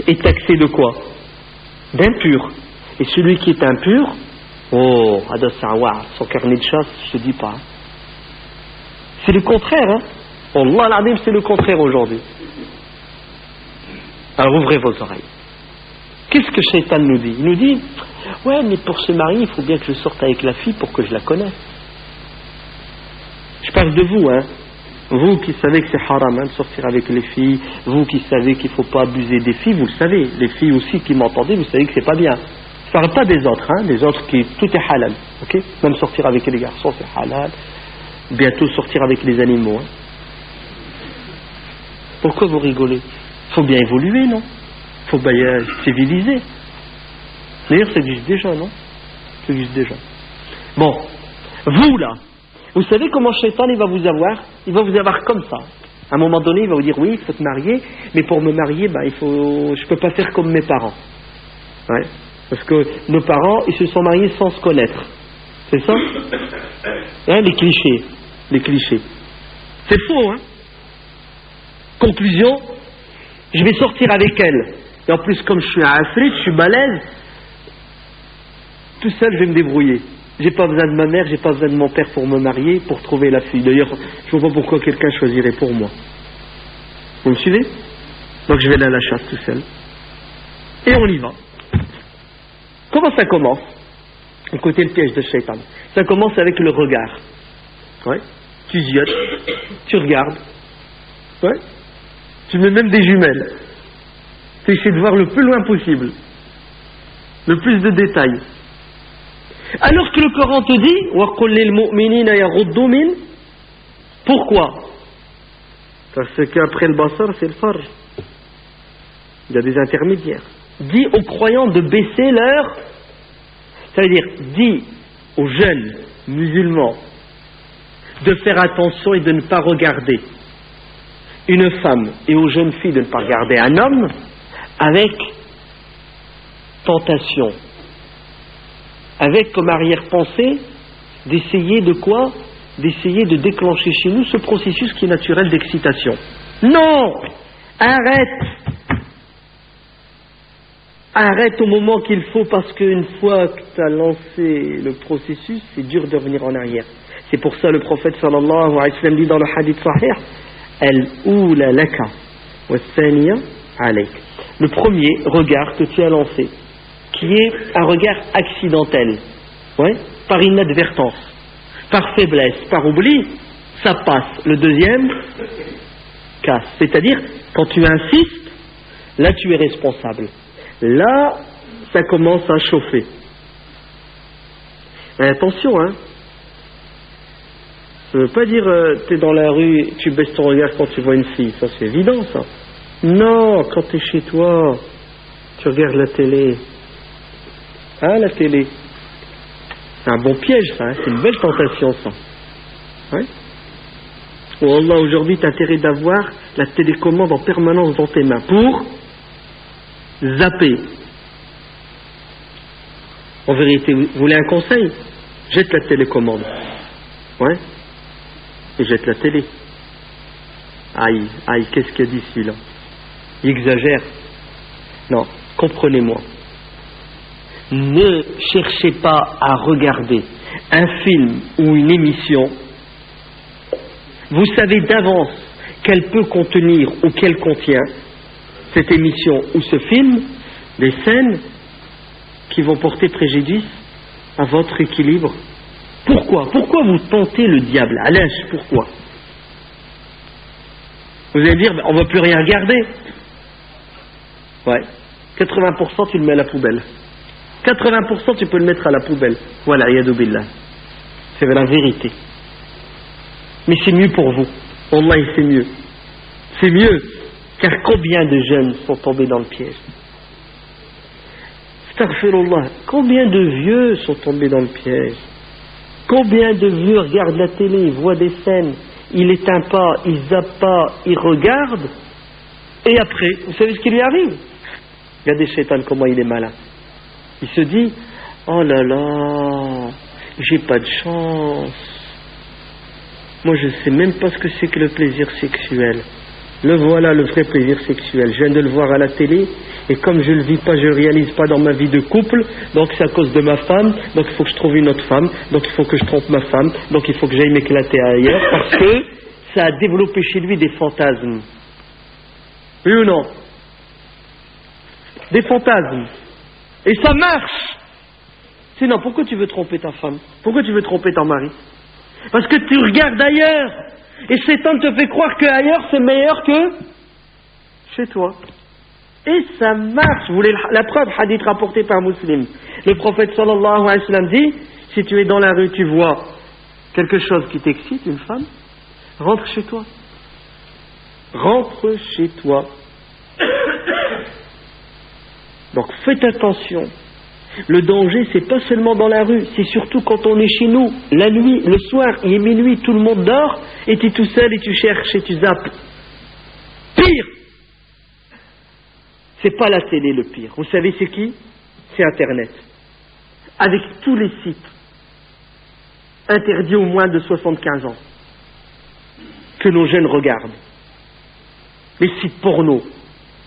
est taxé de quoi? D'impur. Et celui qui est impur, oh, son carnet de chasse, je ne dis pas. C'est le contraire, hein. Allah l'Adim, c'est le contraire aujourd'hui. Alors ouvrez vos oreilles. Qu'est-ce que Shaitan nous dit? Il nous dit, ouais, mais pour se marier, il faut bien que je sorte avec la fille pour que je la connaisse. Je parle de vous, hein. Vous qui savez que c'est haram de sortir avec les filles, vous qui savez qu'il ne faut pas abuser des filles, vous le savez. Les filles aussi qui m'entendez, vous savez que c'est pas bien. Je ne parle pas des autres, hein, des autres qui tout est halal, ok? Même sortir avec les garçons c'est halal. Bientôt sortir avec les animaux. Hein. Pourquoi vous rigolez? Il faut bien évoluer, non? Il faut bien civiliser. D'ailleurs, ça existe déjà, non? Ça existe déjà. Bon, vous là, vous savez comment Shaitan il va vous avoir? Il va vous avoir comme ça. À un moment donné, il va vous dire oui, il faut te marier, mais pour me marier, ben, je peux pas faire comme mes parents. Ouais. Parce que nos parents, ils se sont mariés sans se connaître. C'est ça? Hein, les clichés. Les clichés. C'est faux, hein? Conclusion, je vais sortir avec elle. Et en plus, comme je suis un afrit, je suis balèze, tout seul, je vais me débrouiller. J'ai pas besoin de ma mère, j'ai pas besoin de mon père pour me marier, pour trouver la fille. D'ailleurs, je vois pas pourquoi quelqu'un choisirait pour moi. Vous me suivez? Donc je vais aller à la chasse tout seul. Et on y va. Comment ça commence? Écoutez le piège de Shaitan. Ça commence avec le regard. Ouais. Tu ziotes, tu regardes. Ouais. Tu mets même des jumelles. Tu essaies de voir le plus loin possible. Le plus de détails. Alors que le Coran te dit وَقُلْ لِلْمُؤْمِنِينَ يَغُضُّوا مِنْ. Pourquoi? Parce qu'après le basar, c'est le farj. Il y a des intermédiaires. Dis aux croyants de baisser leur... Ça veut dire, dis aux jeunes musulmans de faire attention et de ne pas regarder une femme, et aux jeunes filles de ne pas regarder un homme avec tentation, avec comme arrière-pensée d'essayer de quoi? D'essayer de déclencher chez nous ce processus qui est naturel d'excitation. Non! Arrête! Arrête au moment qu'il faut, parce qu'une fois que tu as lancé le processus, c'est dur de revenir en arrière. C'est pour ça le prophète sallallahu alayhi wa sallam dit dans le hadith sahih, Al-oula laka wa thaniya alayk. Le premier regard que tu as lancé, qui est un regard accidentel, ouais, par inadvertance, par faiblesse, par oubli, ça passe. Le deuxième casse. C'est-à-dire, quand tu insistes, là tu es responsable. Là, ça commence à chauffer. Mais attention, hein. Ça ne veut pas dire tu es dans la rue, tu baisses ton regard quand tu vois une fille. Ça, c'est évident, ça. Non, quand tu es chez toi, tu regardes la télé. Ah, la télé. C'est un bon piège, ça. Hein. C'est une belle tentation, ça. Ouais. Oh Allah, aujourd'hui, tu as intérêt d'avoir la télécommande en permanence dans tes mains pour zapper. En vérité, vous voulez un conseil? Jette la télécommande. Ouais. Et jette la télé. Aïe, aïe, qu'est-ce qu'il a dit celui-là? Il exagère. Non, comprenez-moi. Ne cherchez pas à regarder un film ou une émission. Vous savez d'avance qu'elle peut contenir ou qu'elle contient, cette émission ou ce film, des scènes qui vont porter préjudice à votre équilibre. Pourquoi? Pourquoi vous tentez le diable? Alain, pourquoi? Vous allez dire, on ne va plus rien regarder. Ouais. 80% tu le mets à la poubelle. 80% tu peux le mettre à la poubelle. Voilà, yadou billah. C'est la vérité. Mais c'est mieux pour vous. Wallahi, c'est mieux. C'est mieux. Car combien de jeunes sont tombés dans le piège? Astaghfirullah. Combien de vieux sont tombés dans le piège? Combien de vieux regardent la télé, voient des scènes, il éteint pas, il zappe pas, il regarde, et après, vous savez ce qui lui arrive? Regardez Shaitan, comment il est malin. Il se dit, oh là là, j'ai pas de chance. Moi je sais même pas ce que c'est que le plaisir sexuel. Le voilà le vrai plaisir sexuel. Je viens de le voir à la télé et comme je ne le vis pas, je ne le réalise pas dans ma vie de couple, donc c'est à cause de ma femme, donc il faut que je trouve une autre femme, donc il faut que je trompe ma femme, donc il faut que j'aille m'éclater ailleurs parce que ça a développé chez lui des fantasmes. Oui ou non? Des fantasmes. Et ça marche. Sinon, pourquoi tu veux tromper ta femme? Pourquoi tu veux tromper ton mari? Parce que tu regardes ailleurs. Et Satan te fait croire qu'ailleurs c'est meilleur que chez toi. Et ça marche. Vous voulez la preuve? Hadith rapporté par Muslim. Le prophète sallallahu alayhi wa sallam dit, si tu es dans la rue, tu vois quelque chose qui t'excite, une femme, rentre chez toi. Rentre chez toi. Donc faites attention. Le danger, c'est pas seulement dans la rue, c'est surtout quand on est chez nous, la nuit, le soir, il est minuit, tout le monde dort, et tu es tout seul et tu cherches et tu zappes. Pire, c'est pas la télé le pire. Vous savez c'est qui? C'est Internet. Avec tous les sites interdits aux moins de 75 ans que nos jeunes regardent. Les sites porno,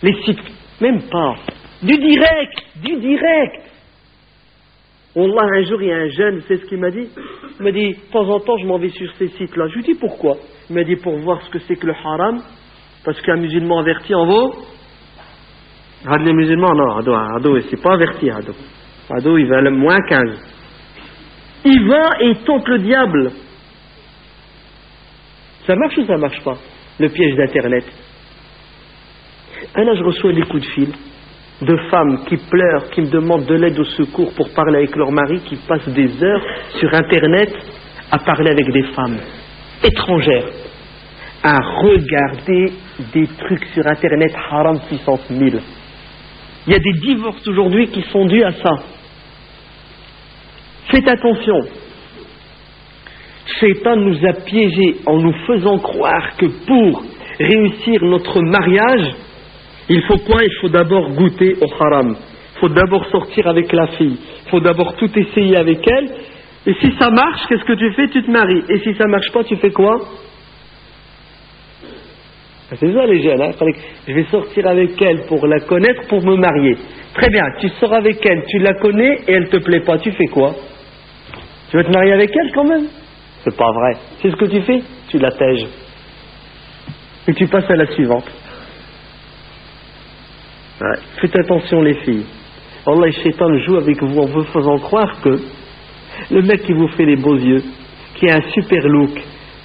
les sites, même pas, du direct. Wallah, un jour, il y a un jeune, c'est ce qu'il m'a dit. Il m'a dit, de temps en temps, je m'en vais sur ces sites-là. Je lui dis, pourquoi? Il m'a dit, pour voir ce que c'est que le haram, parce qu'un musulman averti en vaut. Les musulmans, non, Ado, c'est pas averti, Ado, il va à moins 15. Il va et tente le diable. Ça marche ou ça marche pas? Le piège d'Internet. Un an, je reçois des coups de fil de femmes qui pleurent, qui me demandent de l'aide au secours pour parler avec leur mari, qui passent des heures sur Internet à parler avec des femmes étrangères, à regarder des trucs sur Internet haram puissance 1000. Il y a des divorces aujourd'hui qui sont dus à ça. Faites attention. Shaitan nous a piégés en nous faisant croire que pour réussir notre mariage, il faut quoi? Il faut d'abord goûter au haram. Il faut d'abord sortir avec la fille. Il faut d'abord tout essayer avec elle. Et si ça marche, qu'est-ce que tu fais? Tu te maries. Et si ça ne marche pas, tu fais quoi? C'est ça les jeunes. Je vais sortir avec elle pour la connaître, pour me marier. Très bien, tu sors avec elle, tu la connais et elle ne te plaît pas. Tu fais quoi? Tu vas te marier avec elle quand même? C'est pas vrai. C'est ce que tu fais? Tu la tèges. Et tu passes à la suivante. Ouais. Faites attention les filles. Allah et Shaitan joue avec vous en vous faisant croire que le mec qui vous fait les beaux yeux, qui a un super look,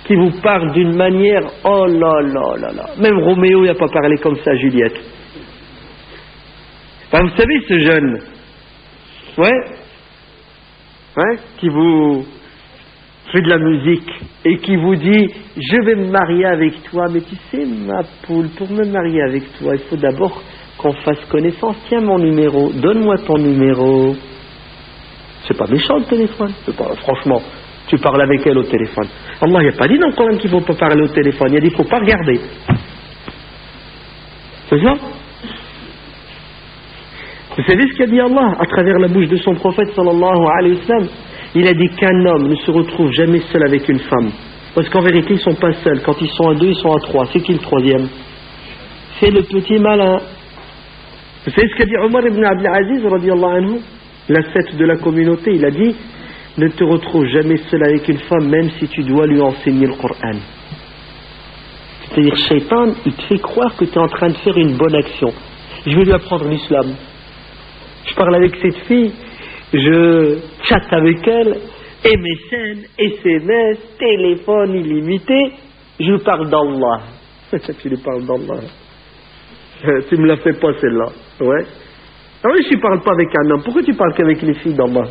qui vous parle d'une manière, oh là là là là, même Roméo n'a pas parlé comme ça à Juliette. Ben, vous savez ce jeune, qui vous fait de la musique et qui vous dit je vais me marier avec toi, mais tu sais ma poule, pour me marier avec toi, il faut d'abord qu'on fasse connaissance. Tiens mon numéro, donne-moi ton numéro. C'est pas méchant le téléphone, c'est pas, franchement, tu parles avec elle au téléphone. Allah il n'y a pas dit dans le Coran qu'il ne faut pas parler au téléphone, il a dit qu'il ne faut pas regarder. C'est ça? Vous savez ce qu'a dit Allah à travers la bouche de son prophète sallallahu alayhi wa sallam? Il a dit qu'un homme ne se retrouve jamais seul avec une femme, parce qu'en vérité ils ne sont pas seuls. Quand ils sont à deux, ils sont à trois. C'est qui le troisième? C'est le petit malin. Vous savez ce qu'a dit Omar ibn Abdul Aziz radiyallahu anhu, l'ascète de la communauté? Il a dit ne te retrouve jamais seul avec une femme, même si tu dois lui enseigner le Coran. C'est-à-dire, Shaitan, il te fait croire que tu es en train de faire une bonne action. Je vais lui apprendre l'islam. Je parle avec cette fille, je chatte avec elle, MSN, SMS, téléphone illimité, je lui parle d'Allah. Tu lui parles d'Allah. Tu me la fais pas celle-là. Ouais. Ah oui, je ne parle pas avec un homme. Pourquoi tu parles qu'avec les filles d'Allah?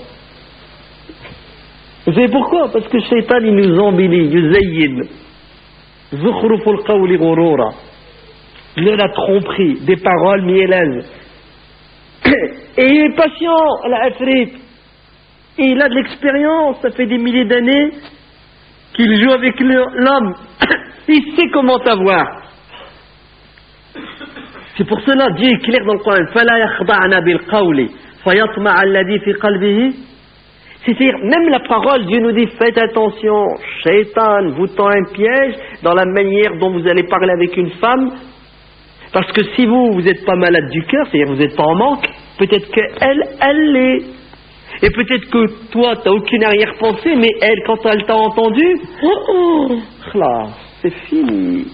Vous savez pourquoi? Parce que Shaitan, il nous embellit, yuzayyin. Zukhruful qawli ghurura. Il a la tromperie, des paroles mielleuses. Et il est patient, la Afrit. Et il a de l'expérience, ça fait des milliers d'années qu'il joue avec l'homme. Il sait comment t'avoir. C'est pour cela, Dieu est clair dans le Coran. فَلَا يَخْضَعْنَا بِالْقَوْلِ فَيَطْمَعَ الَّذِي فِي قَلْبِهِ. C'est-à-dire, même la parole, Dieu nous dit, faites attention, Shaitan vous tend un piège dans la manière dont vous allez parler avec une femme, parce que si vous n'êtes pas malade du cœur, c'est-à-dire vous n'êtes pas en manque, peut-être qu'elle, elle l'est. Et peut-être que toi, tu n'as aucune arrière-pensée, mais elle, quand elle t'a entendu, là, c'est fini.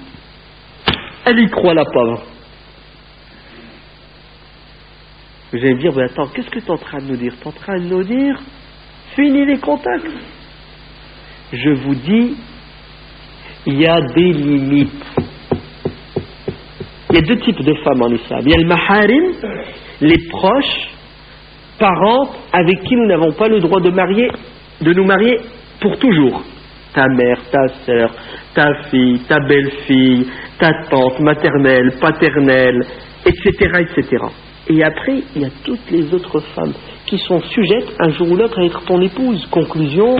Elle y croit, la pauvre. Vous allez me dire, attends, qu'est-ce que tu es en train de nous dire? Tu es en train de nous dire, finis les contacts. Je vous dis, il y a des limites. Il y a deux types de femmes en islam. Il y a le maharim, les proches, parentes avec qui nous n'avons pas le droit de nous marier pour toujours. Ta mère, ta sœur, ta fille, ta belle-fille, ta tante maternelle, paternelle, etc., etc. Et après, il y a toutes les autres femmes qui sont sujettes un jour ou l'autre à être ton épouse. Conclusion,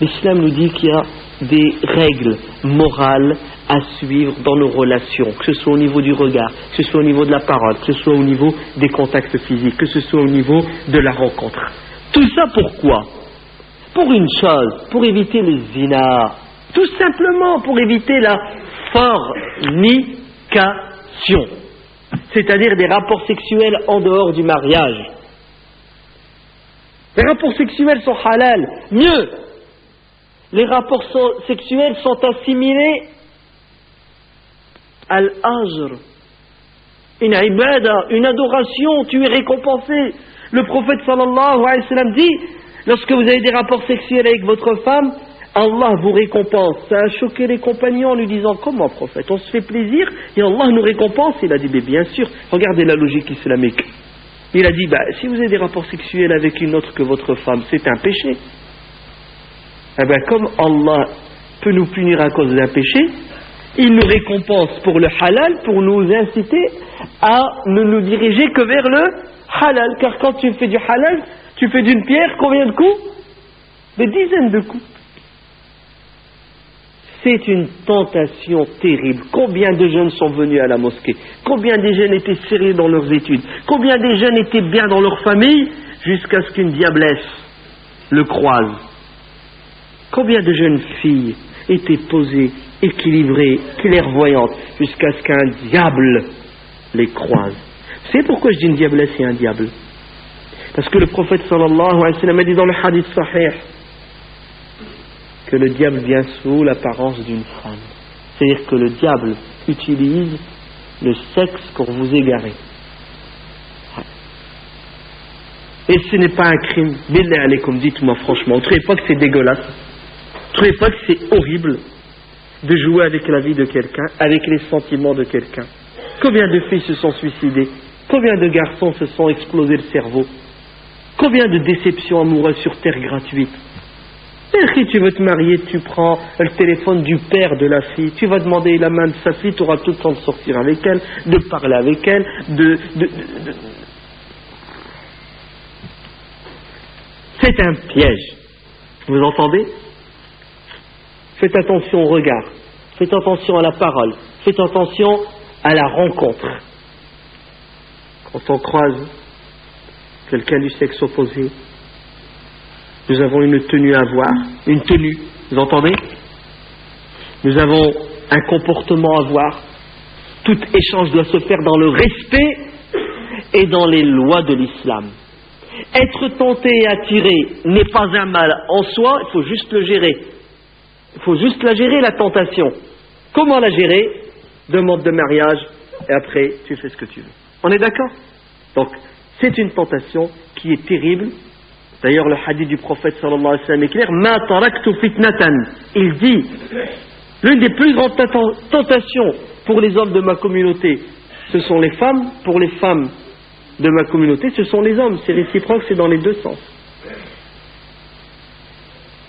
l'islam nous dit qu'il y a des règles morales à suivre dans nos relations, que ce soit au niveau du regard, que ce soit au niveau de la parole, que ce soit au niveau des contacts physiques, que ce soit au niveau de la rencontre. Tout ça pourquoi? Pour une chose, pour éviter le zina, tout simplement pour éviter la fornication, c'est-à-dire des rapports sexuels en dehors du mariage. Les rapports sexuels sont halal, mieux, les rapports sexuels sont assimilés à l'ajr, une ibada, une adoration, tu es récompensé. Le prophète sallallahu alayhi wa sallam dit, lorsque vous avez des rapports sexuels avec votre femme, Allah vous récompense. Ça a choqué les compagnons en lui disant, comment prophète, on se fait plaisir et Allah nous récompense? Il a dit, mais bien sûr, regardez la logique islamique. Il a dit, si vous avez des rapports sexuels avec une autre que votre femme, c'est un péché. Eh bien, comme Allah peut nous punir à cause d'un péché, il nous récompense pour le halal, pour nous inciter à ne nous diriger que vers le halal. Car quand tu fais du halal, tu fais d'une pierre combien de coups? Des dizaines de coups. C'est une tentation terrible. Combien de jeunes sont venus à la mosquée? Combien de jeunes étaient sérieux dans leurs études? Combien de jeunes étaient bien dans leur famille jusqu'à ce qu'une diablesse le croise? Combien de jeunes filles étaient posées, équilibrées, clairvoyantes, jusqu'à ce qu'un diable les croise? C'est pourquoi je dis une diablesse et un diable. Parce que le prophète sallallahu alayhi wa sallam a dit dans le hadith sahih que le diable vient sous l'apparence d'une femme. C'est-à-dire que le diable utilise le sexe pour vous égarer. Et ce n'est pas un crime. Billah alaykoum, dites-moi franchement, vous ne trouvez pas que c'est dégueulasse? Vous ne trouvez pas que c'est horrible de jouer avec la vie de quelqu'un, avec les sentiments de quelqu'un? Combien de filles se sont suicidées? Combien de garçons se sont explosés le cerveau? Combien de déceptions amoureuses sur terre gratuites? Si tu veux te marier, tu prends le téléphone du père de la fille, tu vas demander la main de sa fille, tu auras tout le temps de sortir avec elle, de parler avec elle, C'est un piège. Vous entendez? Faites attention au regard, faites attention à la parole, faites attention à la rencontre. Quand on croise quelqu'un du sexe opposé, nous avons une tenue à avoir, une tenue, vous entendez? Nous avons un comportement à avoir. Tout échange doit se faire dans le respect et dans les lois de l'islam. Être tenté et attiré n'est pas un mal en soi, il faut juste le gérer. Il faut juste la gérer, la tentation. Comment la gérer? Demande de mariage et après tu fais ce que tu veux. On est d'accord? Donc c'est une tentation qui est terrible. D'ailleurs le hadith du prophète sallallahu alayhi wa sallam est clair. Ma taraktu fitnatan. Il dit, l'une des plus grandes tentations pour les hommes de ma communauté, ce sont les femmes. Pour les femmes de ma communauté, ce sont les hommes. C'est réciproque, c'est dans les deux sens.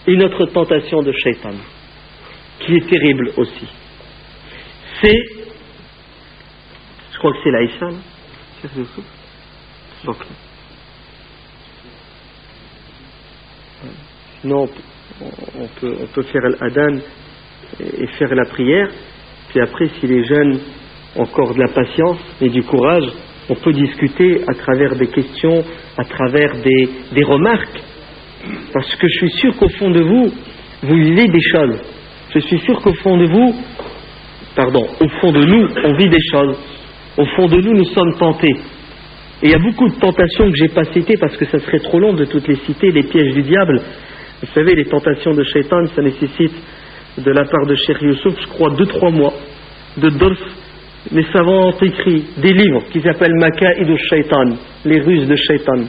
Une autre tentation de shaitan, qui est terrible aussi, c'est, je crois que c'est l'Aïcha, donc, non, on peut faire l'adhan et faire la prière, puis après si les jeunes ont encore de la patience et du courage, on peut discuter à travers des questions, à travers des remarques. Parce que je suis sûr qu'au fond de vous, vous vivez des choses. Je suis sûr qu'au fond de vous, au fond de nous, on vit des choses. Au fond de nous, nous sommes tentés. Et il y a beaucoup de tentations que je n'ai pas citées parce que ça serait trop long de toutes les citer, les pièges du diable. Vous savez, les tentations de Shaitan, ça nécessite de la part de Cheikh Youssouf, je crois, 2-3 mois de Dors. Les savants ont écrit des livres qui s'appellent Maka'id al-Shaitan, les ruses de Shaitan.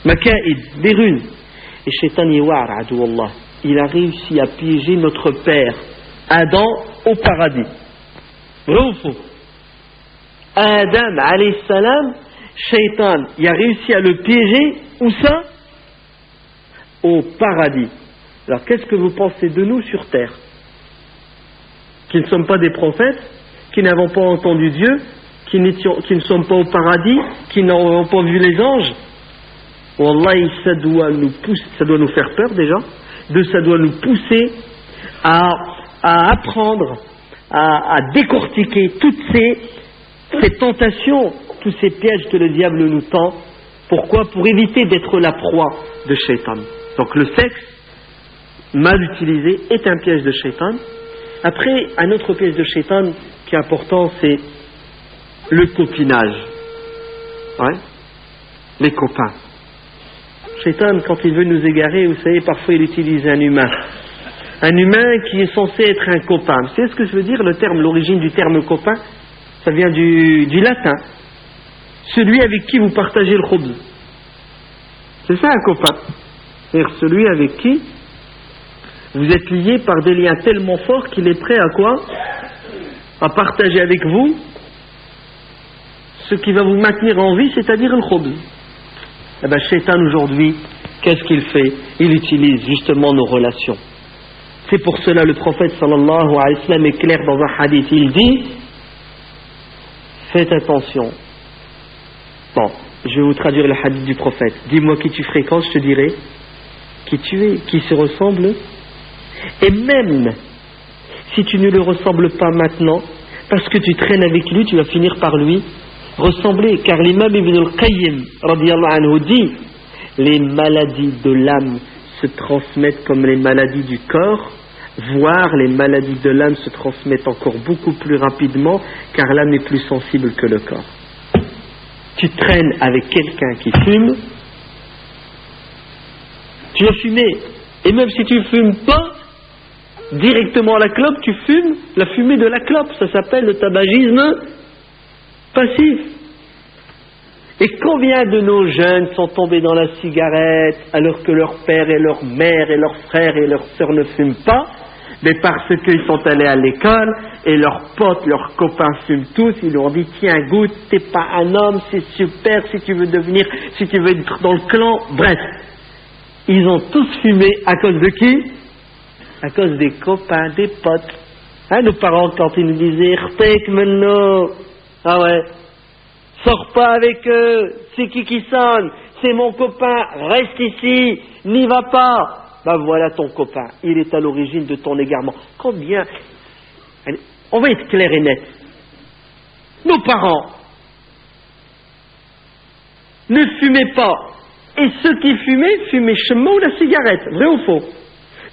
Maka'id, des ruses. Et Shaitan Yawar, Adouallah, il a réussi à piéger notre père, Adam, au paradis. Vrai ou faux? Adam, alayhi salam, Shaitan, il a réussi à le piéger, où ça? Au paradis. Alors qu'est-ce que vous pensez de nous sur terre? Qui ne sommes pas des prophètes, qui n'avons pas entendu Dieu, qui ne sommes pas au paradis, qui n'avons pas vu les anges? Wallahi, ça doit nous pousser, ça doit nous faire peur déjà, ça doit nous pousser à apprendre, à décortiquer toutes ces tentations, tous ces pièges que le diable nous tend. Pourquoi? Pour éviter d'être la proie de Shaitan. Donc le sexe, mal utilisé, est un piège de Shaitan. Après, un autre piège de Shaitan qui est important, c'est le copinage. Ouais. Les copains. Shaitan, quand il veut nous égarer, vous savez, parfois il utilise un humain. Un humain qui est censé être un copain. Vous savez ce que je veux dire, le terme, l'origine du terme copain? Ça vient du latin. Celui avec qui vous partagez le khubz. C'est ça un copain. C'est-à-dire celui avec qui vous êtes lié par des liens tellement forts qu'il est prêt à quoi? À partager avec vous ce qui va vous maintenir en vie, c'est-à-dire le khubz. Eh bien, Shaitan aujourd'hui, qu'est-ce qu'il fait? Il utilise justement nos relations. C'est pour cela le prophète sallallahu alayhi wa sallam est clair dans un hadith. Il dit, faites attention. Bon, je vais vous traduire le hadith du prophète. Dis-moi qui tu fréquentes, je te dirai qui tu es, qui se ressemble. Et même si tu ne le ressembles pas maintenant, parce que tu traînes avec lui, tu vas finir par lui ressembler. Car l'imam Ibn al-Qayyim radiyallahu anhu dit, les maladies de l'âme se transmettent comme les maladies du corps, voire les maladies de l'âme se transmettent encore beaucoup plus rapidement, car l'âme est plus sensible que le corps. Tu traînes avec quelqu'un qui fume, tu vas fumer. Et même si tu ne fumes pas directement la clope, tu fumes la fumée de la clope. Ça s'appelle le tabagisme passif. Et combien de nos jeunes sont tombés dans la cigarette alors que leur père et leur mère et leurs frères et leurs sœurs ne fument pas, mais parce qu'ils sont allés à l'école et leurs potes, leurs copains fument tous, ils leur ont dit tiens goûte, t'es pas un homme, c'est super si tu veux être dans le clan, bref. Ils ont tous fumé à cause de qui? À cause des copains, des potes. Hein, nos parents quand ils nous disaient Rtek maintenant, ah ouais, sors pas avec eux, c'est qui sonne, c'est mon copain, reste ici, n'y va pas. Ben voilà ton copain, il est à l'origine de ton égarement. Combien? On va être clair et net. Nos parents ne fumaient pas. Et ceux qui fumaient chemin ou la cigarette. Vrai ou faux?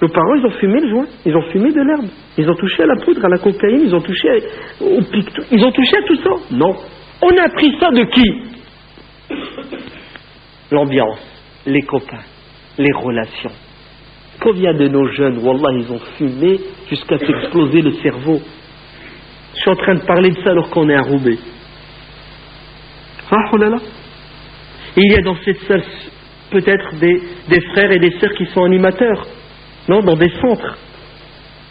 Nos parents, ils ont fumé le joint, ils ont fumé de l'herbe, ils ont touché à la poudre, à la cocaïne, ils ont touché au picto, ils ont touché à tout ça. Non. On a appris ça de qui? L'ambiance, les copains, les relations. Combien de nos jeunes, wallah, ils ont fumé jusqu'à s'exploser le cerveau. Je suis en train de parler de ça alors qu'on est à Roubaix. Ah, oh là là. Et il y a dans cette salle peut-être des frères et des sœurs qui sont animateurs, non, dans des centres.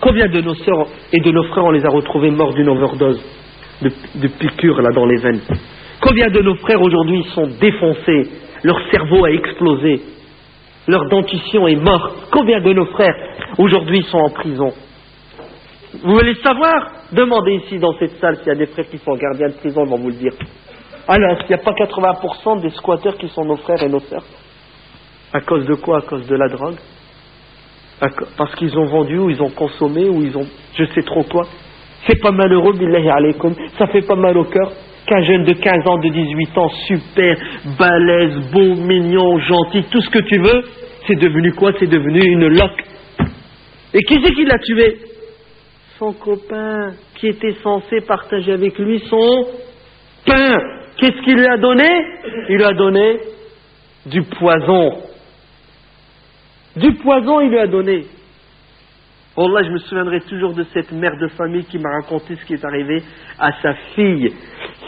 Combien de nos sœurs et de nos frères on les a retrouvés morts d'une overdose de piqûres là dans les veines? Combien de nos frères aujourd'hui sont défoncés, leur cerveau a explosé, leur dentition est morte? Combien de nos frères aujourd'hui sont en prison? Vous voulez savoir? Demandez ici dans cette salle s'il y a des frères qui sont gardiens de prison, ils vont vous le dire. Alors, il n'y a pas 80% des squatteurs qui sont nos frères et nos sœurs. À cause de quoi? À cause de la drogue? Parce qu'ils ont vendu, ou ils ont consommé, ou ils ont je sais trop quoi. C'est pas malheureux, billahi alaykoum. Ça fait pas mal au cœur qu'un jeune de 15 ans, de 18 ans, super, balèze, beau, mignon, gentil, tout ce que tu veux, C'est devenu quoi? C'est devenu une loque. Et qui c'est qui l'a tué? Son copain, qui était censé partager avec lui son pain. Qu'est-ce qu'il lui a donné? Il lui a donné du poison. Du poison, il lui a donné. Wallah, je me souviendrai toujours de cette mère de famille qui m'a raconté ce qui est arrivé à sa fille.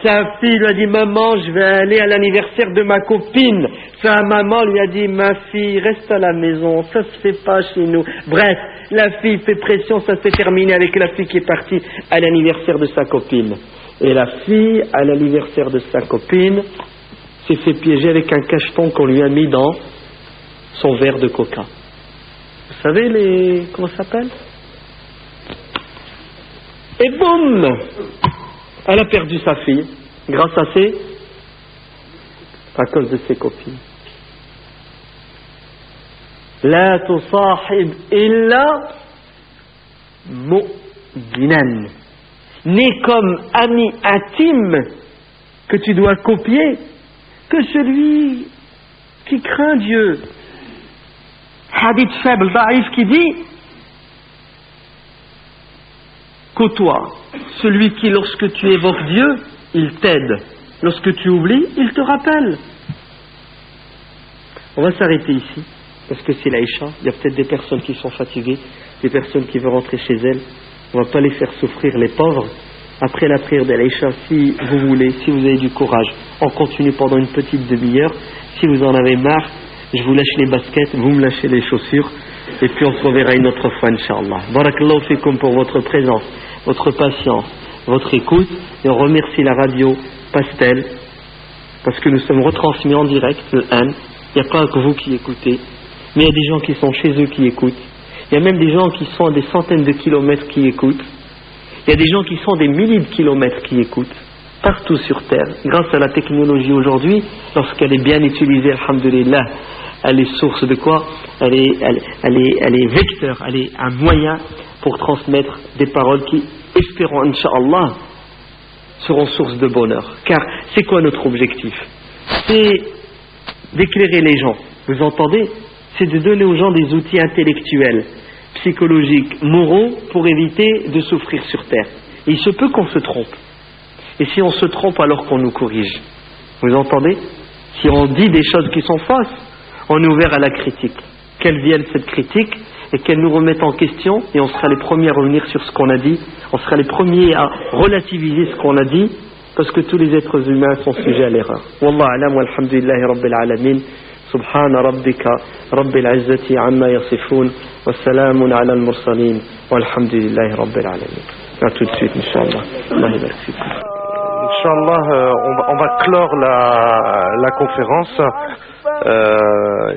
Sa fille lui a dit, maman, je vais aller à l'anniversaire de ma copine. Sa maman lui a dit, ma fille, reste à la maison, ça se fait pas chez nous. Bref, la fille fait pression, ça s'est terminé avec la fille qui est partie à l'anniversaire de sa copine. Et la fille, à l'anniversaire de sa copine, s'est fait piéger avec un cacheton qu'on lui a mis dans son verre de coca. Vous savez comment ça s'appelle? Et boum! Elle a perdu sa fille, grâce à cause de ses copines. La tusahib illa mu'minan. N'est comme ami intime que tu dois copier que celui qui craint Dieu. Hadith faible, daïf, qui dit: côtoie celui qui, lorsque tu évoques Dieu, il t'aide. Lorsque tu oublies, il te rappelle. On va s'arrêter ici, parce que c'est l'Aïcha. Il y a peut-être des personnes qui sont fatiguées, des personnes qui veulent rentrer chez elles. On ne va pas les faire souffrir, les pauvres. Après la prière de l'Aïcha, si vous voulez, si vous avez du courage, on continue pendant une petite demi-heure. Si vous en avez marre, je vous lâche les baskets, vous me lâchez les chaussures, et puis on se reverra une autre fois, Inch'Allah. Barakallahu fikum pour votre présence, votre patience, votre écoute, et on remercie la radio Pastel, parce que nous sommes retransmis en direct, le Han. Il n'y a pas que vous qui écoutez, mais il y a des gens qui sont chez eux qui écoutent. Il y a même des gens qui sont à des centaines de kilomètres qui écoutent. Il y a des gens qui sont des milliers de kilomètres qui écoutent, partout sur Terre. Grâce à la technologie aujourd'hui, lorsqu'elle est bien utilisée, alhamdulillah, elle est source de quoi? Elle est vecteur, elle est un moyen pour transmettre des paroles qui, espérons, Inch'Allah, seront source de bonheur. Car c'est quoi notre objectif? C'est d'éclairer les gens, vous entendez? C'est de donner aux gens des outils intellectuels, psychologiques, moraux, pour éviter de souffrir sur Terre. Et il se peut qu'on se trompe. Et si on se trompe, alors qu'on nous corrige. Vous entendez? Si on dit des choses qui sont fausses, on est ouvert à la critique. Qu'elle vienne cette critique et qu'elle nous remette en question, et on sera les premiers à revenir sur ce qu'on a dit, on sera les premiers à relativiser ce qu'on a dit, parce que tous les êtres humains sont sujets à l'erreur. Wallah alam walhamdulillahi rabbil alamin. سبحان ربك رب العزة عما يصفون والسلام على المرسلين والحمد لله رب العالمين. À tout de suite, Inch'Allah. Allah yabarak fikum. Inch'Allah, on va clore la conférence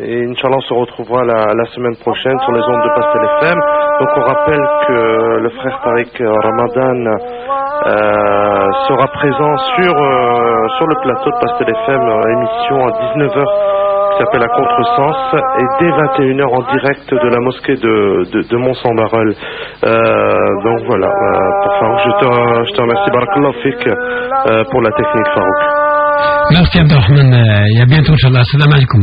et Inch'Allah on se retrouvera la semaine prochaine sur les ondes de Pastel FM. Donc on rappelle que le frère Tariq Ramadan sera présent sur le plateau de Pastel FM, émission à 19h qui s'appelle À Contresens, et dès 21h en direct de la mosquée de Mont-Saint-Barreul. Donc voilà, pour Farouk, je te remercie, Barakallahu Fik, pour la technique, Farouk. Merci Abdelrahman, et à bientôt, Inch'Allah. Salam alaikum.